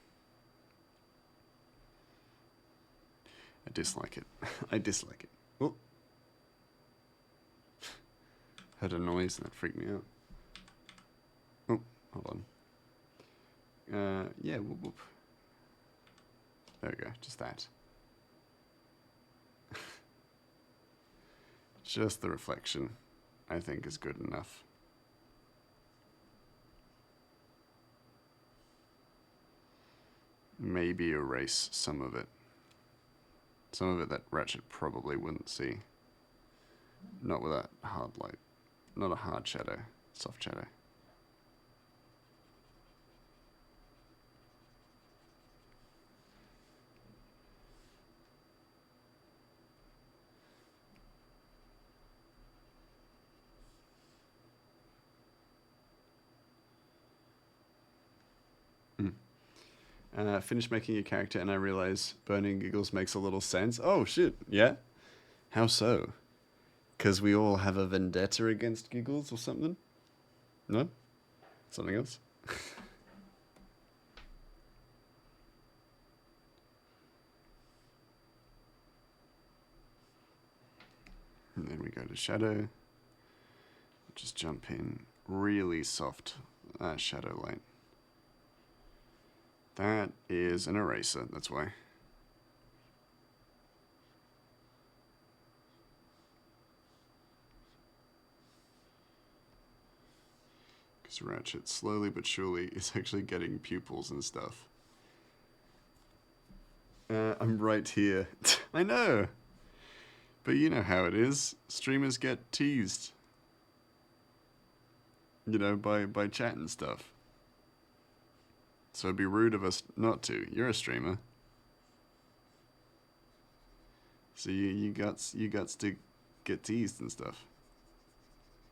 I dislike it. I dislike it. Oh. Heard a noise and that freaked me out. Oh, hold on. Yeah, whoop whoop. There we go, just that. Just the reflection, I think, is good enough. Maybe erase some of it. Some of it that Ratchet probably wouldn't see. Not with a hard light. Not a hard shadow, soft shadow. Finished making a character and I realize burning giggles makes a little sense. Oh shit, yeah? How so? Because we all have a vendetta against giggles or something? No? Something else? And then we go to shadow. Just jump in really soft shadow light. That is an eraser, that's why. Because Ratchet, slowly but surely, is actually getting pupils and stuff. I'm right here. I know! But you know how it is. Streamers get teased. You know, by chat and stuff. So it'd be rude of us not to. You're a streamer. So you guts to get teased and stuff.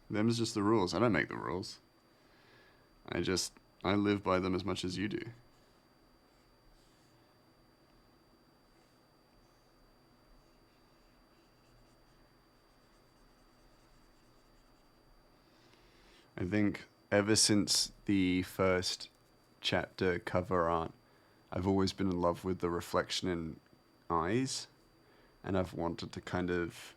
Them's just the rules. I don't make the rules. I live by them as much as you do. I think ever since the first chapter cover art, I've always been in love with the reflection in eyes, and I've wanted to kind of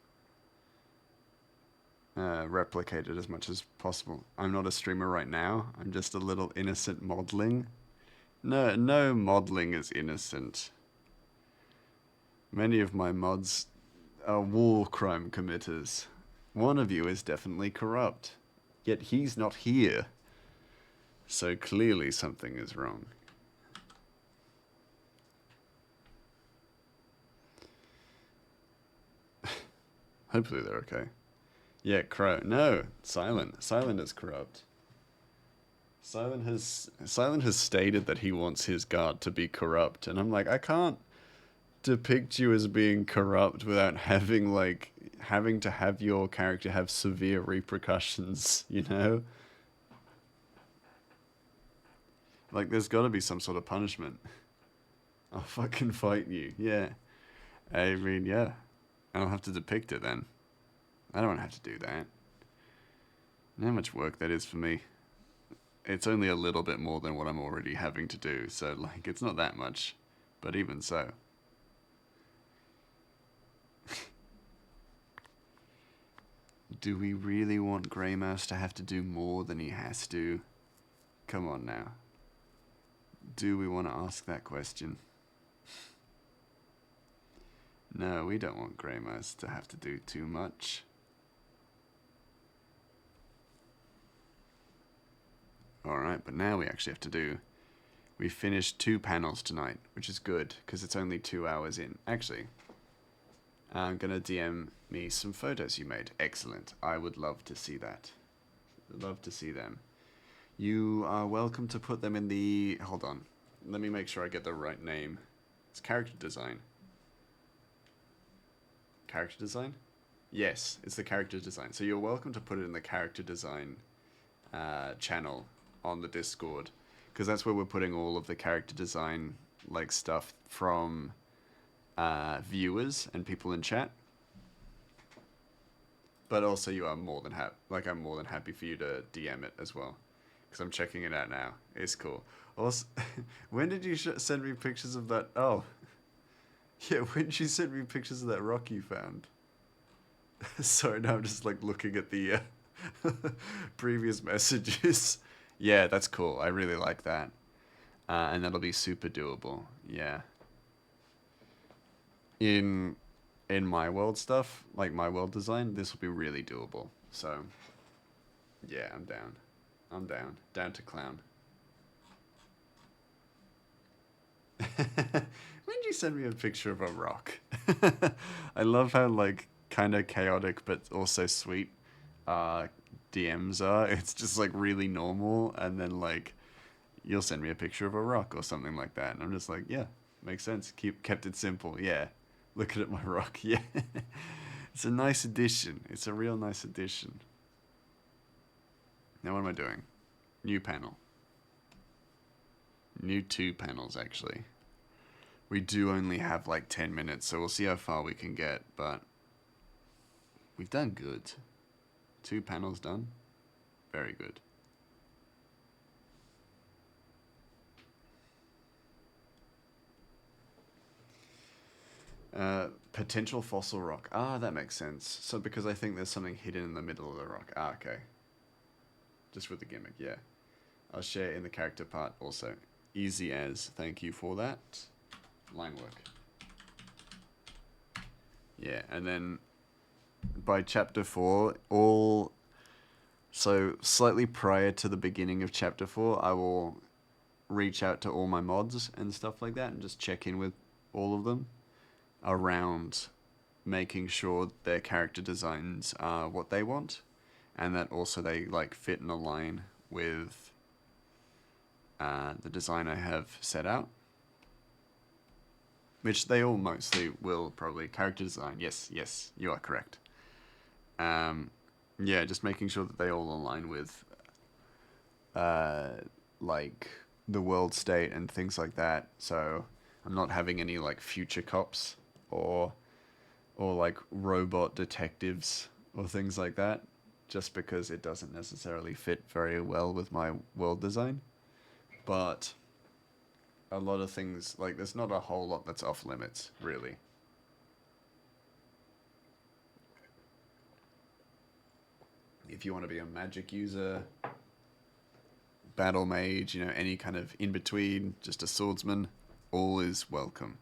replicate it as much as possible. I'm not a streamer right now. I'm just a little innocent modeling. No, no modeling is innocent. Many of my mods are war crime committers. One of you is definitely corrupt. Yet he's not here. So clearly something is wrong. Hopefully they're okay. Yeah, Crow. No, Silent. Silent is corrupt. Silent has stated that he wants his guard to be corrupt, and I'm like, I can't depict you as being corrupt without having to have your character have severe repercussions, you know? Like, there's gotta be some sort of punishment. I'll fucking fight you, yeah. I mean, yeah. I'll have to depict it then. I don't have to do that. You know how much work that is for me? It's only a little bit more than what I'm already having to do, so, like, it's not that much. But even so. Do we really want Grey Mouse to have to do more than he has to? Come on now. Do we want to ask that question? No, we don't want Grey Mouse to have to do too much. Alright, but now we actually have to do... We finished 2 panels tonight, which is good, because it's only 2 hours in. Actually, I'm gonna DM me some photos you made. Excellent. I would love to see that. Love to see them. You are welcome to put them in the... Hold on. Let me make sure I get the right name. It's character design. Character design? Yes, it's the character design. So you're welcome to put it in the character design channel on the Discord, because that's where we're putting all of the character design like stuff from viewers and people in chat. But also, you are more than I'm more than happy for you to DM it as well, because I'm checking it out now. It's cool. Also, when did you send me pictures of that? Oh, yeah, when did you send me pictures of that rock you found? Sorry, now I'm just like looking at the previous messages. Yeah, that's cool. I really like that. And that'll be super doable. Yeah. In my world stuff, like my world design, this will be really doable. So, yeah, I'm down. I'm down. Down to clown. When did you send me a picture of a rock? I love how, like, kind of chaotic but also sweet DMs are. It's just, like, really normal, and then, like, you'll send me a picture of a rock or something like that, and I'm just like, yeah, makes sense. Kept it simple, yeah. Looking at my rock, yeah. It's a nice addition. It's a real nice addition. Now what am I doing? New panel. New 2 panels, actually. We do only have like 10 minutes, so we'll see how far we can get, but we've done good. 2 panels done. Very good. Potential fossil rock. Ah, that makes sense. So because I think there's something hidden in the middle of the rock. Ah, okay. Just with the gimmick, yeah. I'll share in the character part also. Easy as. Thank you for that. Line work. Yeah, and then by chapter 4, so slightly prior to the beginning of chapter 4, I will reach out to all my mods and stuff like that and just check in with all of them around making sure their character designs are what they want, and that also they like fit and align with the design I have set out, which they all mostly will probably. Character design, yes, you are correct. Yeah, just making sure that they all align with like the world state and things like that, so I'm not having any like future cops or like robot detectives or things like that. just because it doesn't necessarily fit very well with my world design. But a lot of things, like, there's not a whole lot that's off limits, really. If you want to be a magic user, battle mage, any kind of in between, just a swordsman, all is welcome.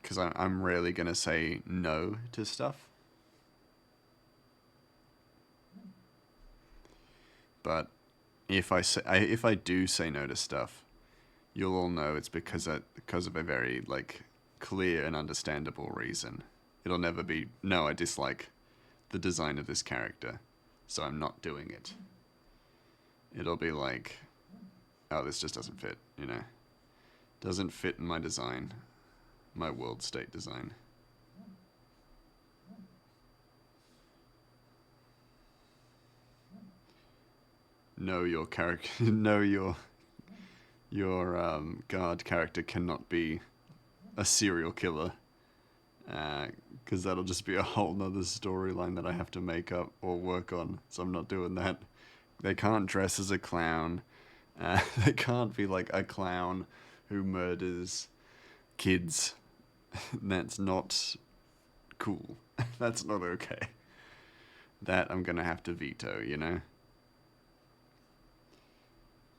Because I'm rarely going to say no to stuff. But if I do say no to stuff, you'll all know it's because of a very clear and understandable reason. It'll never be, no, I dislike the design of this character, so I'm not doing it. It'll be like, oh, this just doesn't fit, Doesn't fit in my design, my world state design. No, your character, no, your guard character cannot be a serial killer. Because that'll just be a whole nother storyline that I have to make up or work on, so I'm not doing that. They can't dress as a clown. They can't be like a clown who murders kids. That's not cool. That's not okay. That I'm gonna have to veto,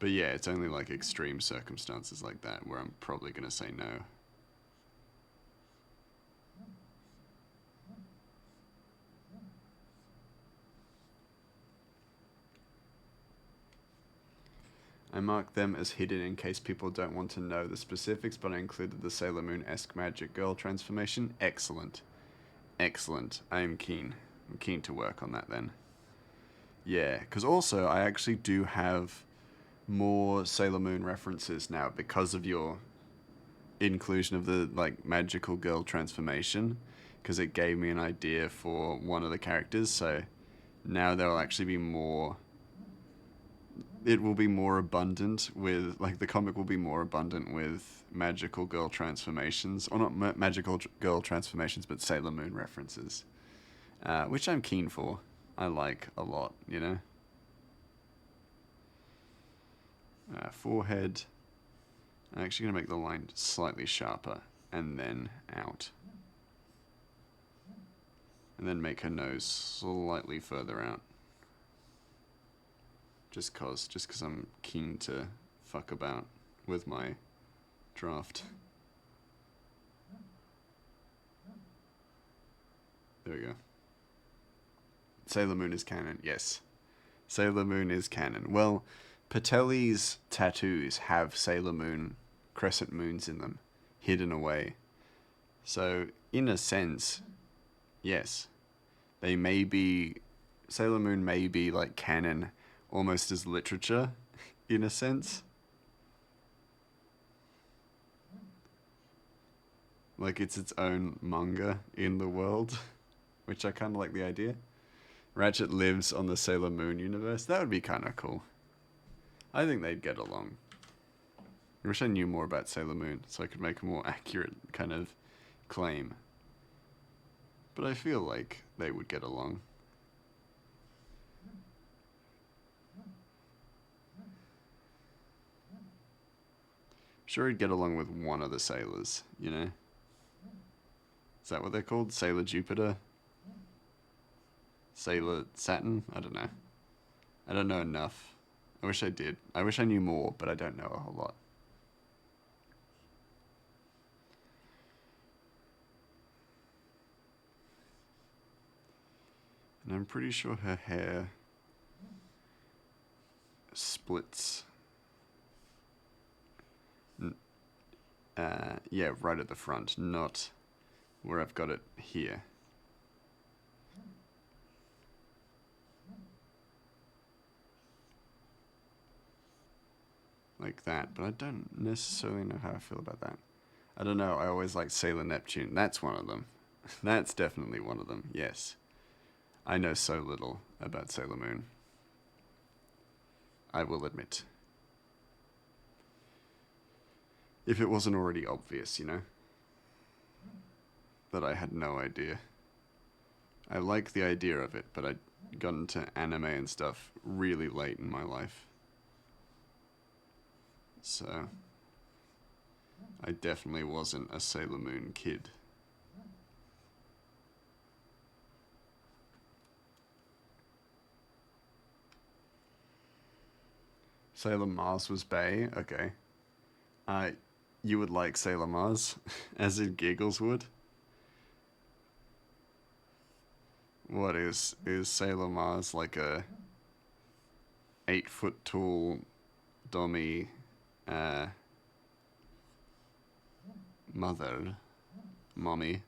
But yeah, it's only like extreme circumstances like that where I'm probably gonna say no. I marked them as hidden in case people don't want to know the specifics, but I included the Sailor Moon-esque magic girl transformation. Excellent. Excellent. I'm keen. I'm keen to work on that then. Yeah, because also I actually do have more Sailor Moon references now because of your inclusion of the magical girl transformation, because it gave me an idea for one of the characters, so now there will actually be more. It will be more abundant with, the comic will be more abundant with magical girl transformations. Or not magical girl transformations, but Sailor Moon references. Which I'm keen for. I like a lot, Forehead. I'm actually going to make the line slightly sharper. And then out. And then make her nose slightly further out. Just cause I'm keen to fuck about with my draft. There we go. Sailor Moon is canon, yes. Sailor Moon is canon. Well, Patelli's tattoos have Sailor Moon crescent moons in them, hidden away. So, in a sense, yes. They may be... Sailor Moon may be canon almost as literature, in a sense. It's its own manga in the world, which I kind of like the idea. Ratchet lives on the Sailor Moon universe. That would be kind of cool. I think they'd get along. I wish I knew more about Sailor Moon so I could make a more accurate kind of claim. But I feel like they would get along. Sure, he'd get along with one of the sailors, Is that what they're called? Sailor Jupiter? Sailor Saturn? I don't know. I don't know enough. I wish I did. I wish I knew more, but I don't know a whole lot. And I'm pretty sure her hair splits. Yeah, right at the front, not where I've got it here. Like that, but I don't necessarily know how I feel about that. I don't know, I always liked Sailor Neptune. That's one of them. That's definitely one of them, yes. I know so little about Sailor Moon. I will admit. If it wasn't already obvious, that I had no idea. I like the idea of it, but I got into anime and stuff really late in my life. So I definitely wasn't a Sailor Moon kid. Sailor Mars was Bay. Okay. Uh, you would like Sailor Mars, as in Giggles would. What is Sailor Mars like a 8 foot tall dummy uh, mother, mommy?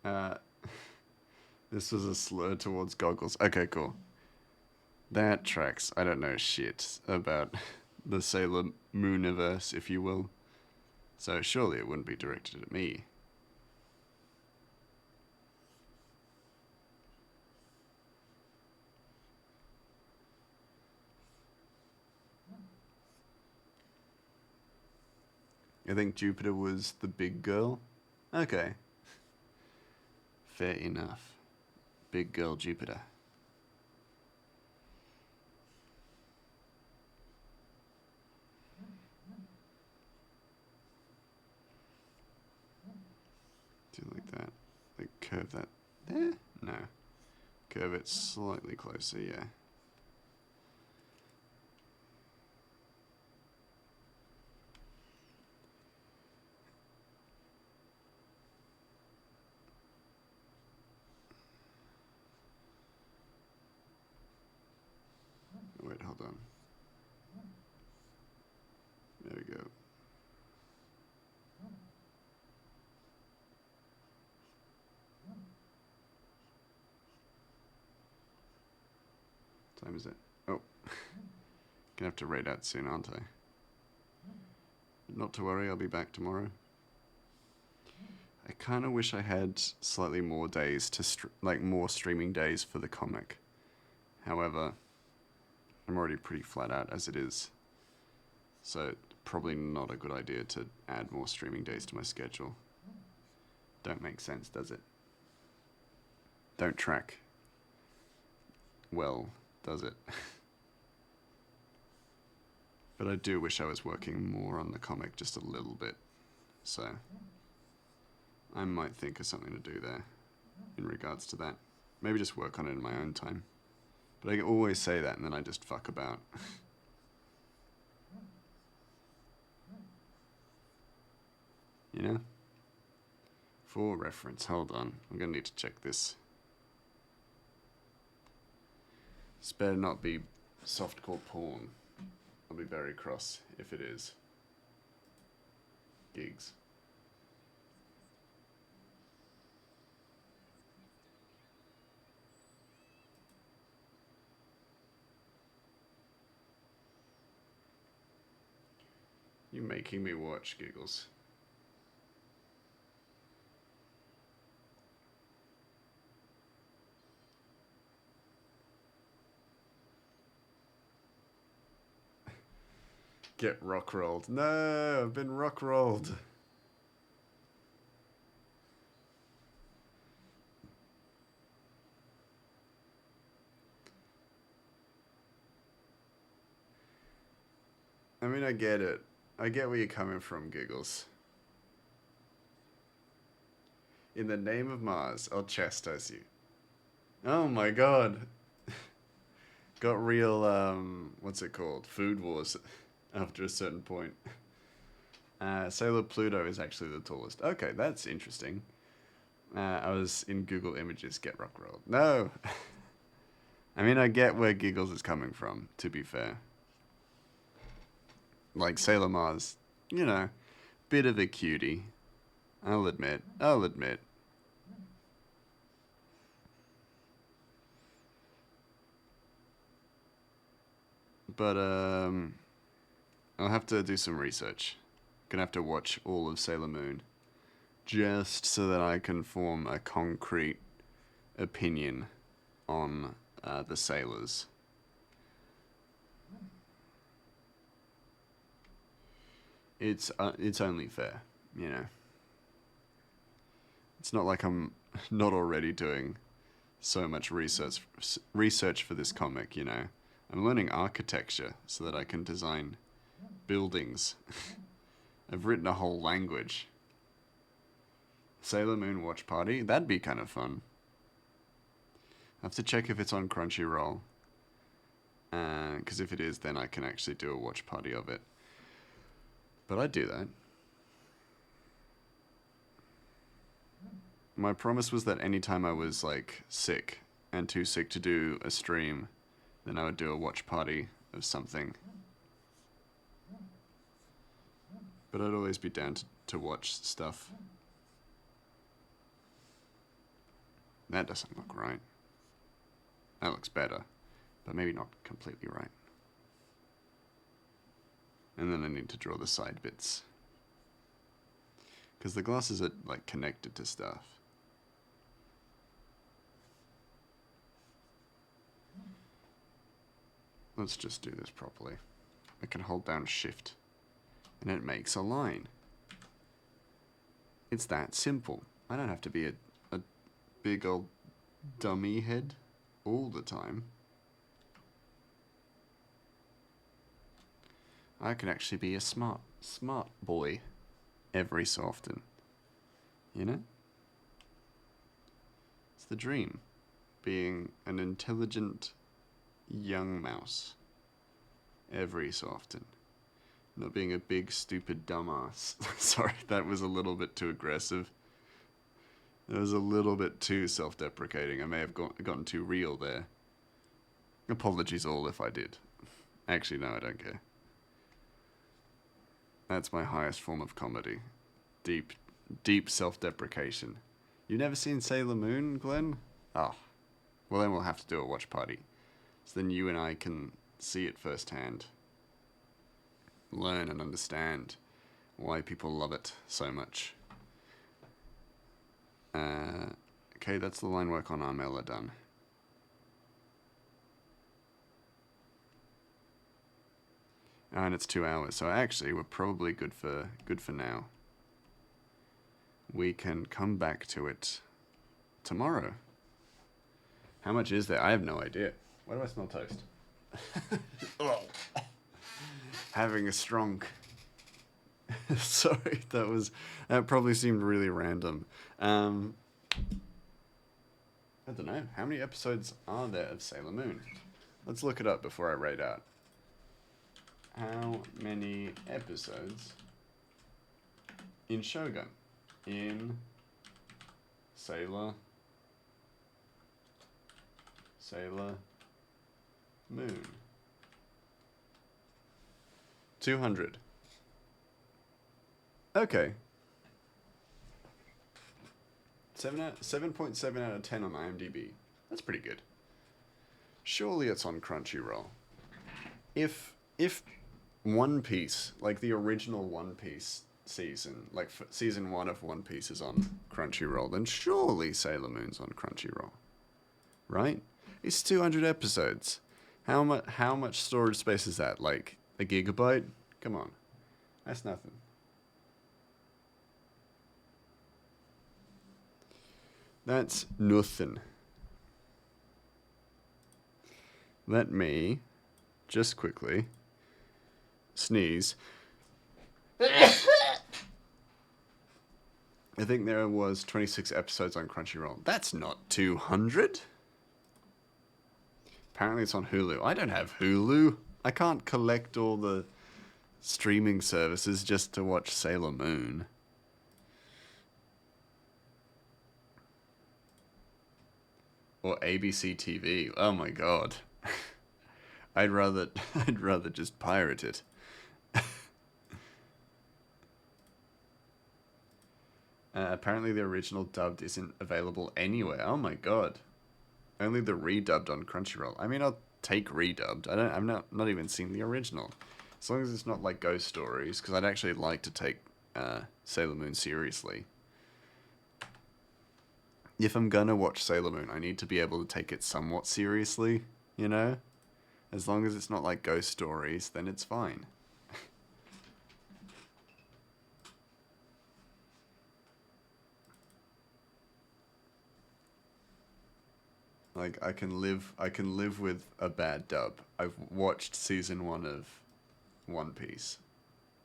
Uh, this was a slur towards goggles. Okay, cool. That tracks. I don't know shit about the Sailor Mooniverse, if you will. So surely it wouldn't be directed at me. I think Jupiter was the big girl. Okay, fair enough. Big girl Jupiter. Do you like that? Like curve that there? No. Curve it slightly closer, yeah. Wait, hold on. There we go. What time is it? Oh. Gonna have to raid out soon, aren't I? Not to worry, I'll be back tomorrow. I kind of wish I had slightly more days to like more streaming days for the comic. However, I'm already pretty flat out as it is, so probably not a good idea to add more streaming days to my schedule. Don't make sense, does it? Don't track well, does it? But I do wish I was working more on the comic just a little bit, so I might think of something to do there in regards to that. Maybe just work on it in my own time. But I always say that and then I just fuck about. You know? For reference, hold on. I'm gonna need to check this. This better not be softcore porn. I'll be very cross if it is. Gigs. You're making me watch, Giggles. Get rock rolled. No, I've been rock rolled. I mean, I get it. I get where you're coming from, Giggles. In the name of Mars, I'll chastise you. Oh my god. Got real, what's it called? Food wars after a certain point. Sailor Pluto is actually the tallest. Okay, that's interesting. I was in Google Images, get rock rolled. No! I mean, I get where Giggles is coming from, to be fair. Like Sailor Mars, you know, bit of a cutie. I'll admit. I'll admit. But, I'll have to do some research. Gonna have to watch all of Sailor Moon. Just so that I can form a concrete opinion on the sailors. It's only fair, you know. It's not like I'm not already doing so much research for this comic, you know. I'm learning architecture so that I can design buildings. I've written a whole language. Sailor Moon Watch Party? That'd be kind of fun. I have to check if it's on Crunchyroll. Because if it is, then I can actually do a watch party of it. But I'd do that. My promise was that anytime I was, like, sick and too sick to do a stream, then I would do a watch party of something. But I'd always be down to watch stuff. That doesn't look right. That looks better, but maybe not completely right. And then I need to draw the side bits. Because the glasses are, like, connected to stuff. Let's just do this properly. I can hold down Shift, and it makes a line. It's that simple. I don't have to be a big old dummy head all the time. I can actually be a smart boy every so often. You know? It's the dream. Being an intelligent young mouse every so often. Not being a big, stupid dumbass. Sorry, that was a little bit too aggressive. It was a little bit too self-deprecating. I may have gotten too real there. Apologies all if I did. Actually, no, I don't care. That's my highest form of comedy. Deep self-deprecation. You've never seen Sailor Moon, Glenn? Oh. Well, then we'll have to do a watch party. So then you and I can see it firsthand. Learn and understand why people love it so much. Okay, that's the line work on Armella done. And it's 2 hours, so actually we're probably good for now. We can come back to it tomorrow. How much is there? I have no idea. Why do I smell toast? Having a strong... Sorry, that probably seemed really random. I don't know. How many episodes are there of Sailor Moon? Let's look it up before I rate out. How many episodes in Shogun? In Sailor Moon. 200. Okay. 7.7 out of 10 on IMDb. That's pretty good. Surely it's on Crunchyroll. If One Piece, like the original One Piece season, like season 1 of One Piece is on Crunchyroll, then surely Sailor Moon's on Crunchyroll. Right? It's 200 episodes. How much storage space is that? Like a gigabyte? Come on. That's nothing. That's nothing. Let me just quickly sneeze. I think there was 26 episodes on Crunchyroll. That's not 200. Apparently it's on Hulu. I don't have Hulu. I can't collect all the streaming services just to watch Sailor Moon. Or ABC TV. Oh my god. I'd rather just pirate it. Apparently the original dubbed isn't available anywhere. Oh my god. Only the redubbed on Crunchyroll. I mean, I'll take redubbed. I'm not even seen the original. As long as it's not like ghost stories, because I'd actually like to take Sailor Moon seriously. if I'm gonna watch Sailor Moon, I need to be able to take it somewhat seriously, you know? As long as it's not like ghost stories, then it's fine. Like I can live with a bad dub. I've watched season 1 of One Piece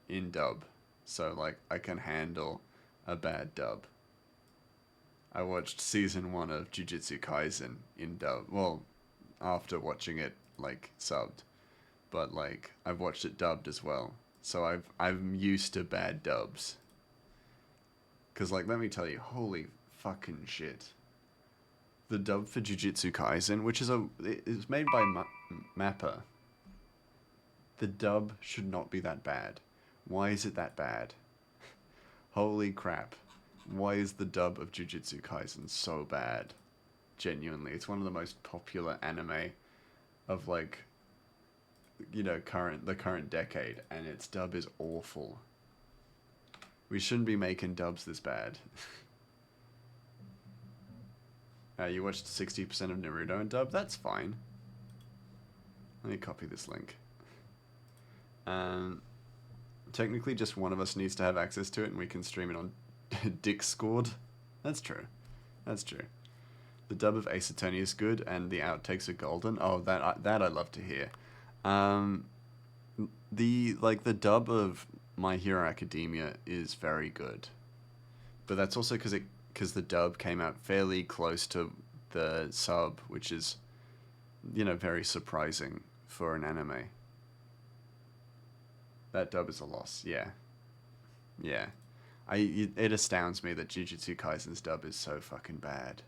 in dub. So like I can handle a bad dub. I watched season 1 of Jujutsu Kaisen in dub. Well, after watching it like subbed, but like I've watched it dubbed as well. So I'm used to bad dubs. Cuz like let me tell you, holy fucking shit. The dub for Jujutsu Kaisen, which is it's made by Mappa. The dub should not be that bad. Why is it that bad? Holy crap. Why is the dub of Jujutsu Kaisen so bad? Genuinely, it's one of the most popular anime of like, you know, the current decade, and its dub is awful. We shouldn't be making dubs this bad. You watched 60% of Naruto in dub? That's fine. Let me copy this link. Technically, just one of us needs to have access to it, and we can stream it on Discord. That's true. That's true. The dub of Ace Attorney is good, and the outtakes are golden. Oh, that I love to hear. The dub of My Hero Academia is very good, but that's also because the dub came out fairly close to the sub, which is, you know, very surprising for an anime. That dub is a loss. Yeah, yeah. It astounds me that Jujutsu Kaisen's dub is so fucking bad.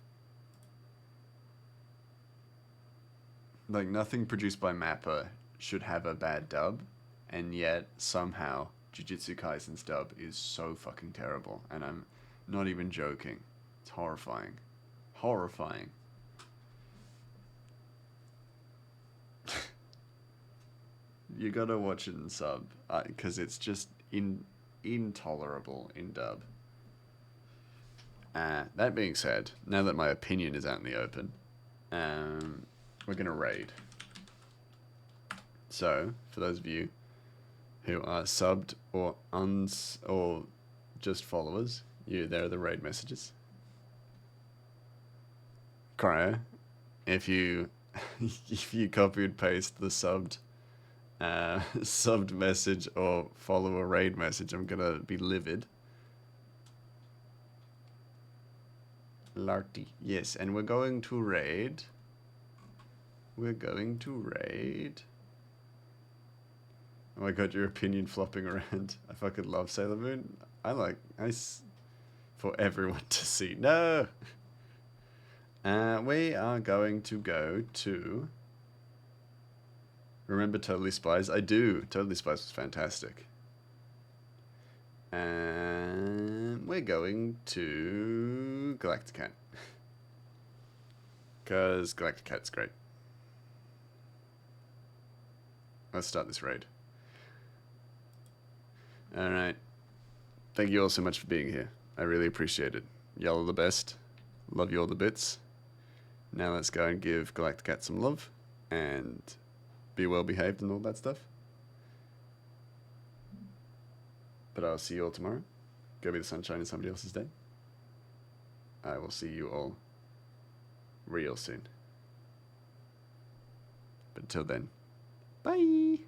Like nothing produced by Mappa should have a bad dub, and yet somehow Jujutsu Kaisen's dub is so fucking terrible, and I'm not even joking. It's horrifying. Horrifying. You gotta watch it in sub, because it's just intolerable in dub. That being said, now that my opinion is out in the open, we're gonna raid. So, for those of you who are subbed or or just followers, there are the raid messages. Cryo, if you if you copy and paste the subbed message or follow a raid message, I'm gonna be livid. Larty. Yes, and we're going to raid. We're going to raid. Oh my god, your opinion flopping around. I fucking love Sailor Moon. For everyone to see. No! We are going to go to... Remember Totally Spies? I do. Totally Spies was fantastic. And we're going to Galacticat. Because Galacticat's great. Let's start this raid. Alright. Thank you all so much for being here. I really appreciate it. Y'all are the best. Love you all the bits. Now let's go and give Galacticat some love. And be well behaved and all that stuff. But I'll see you all tomorrow. Go be the sunshine in somebody else's day. I will see you all real soon. But until then, bye!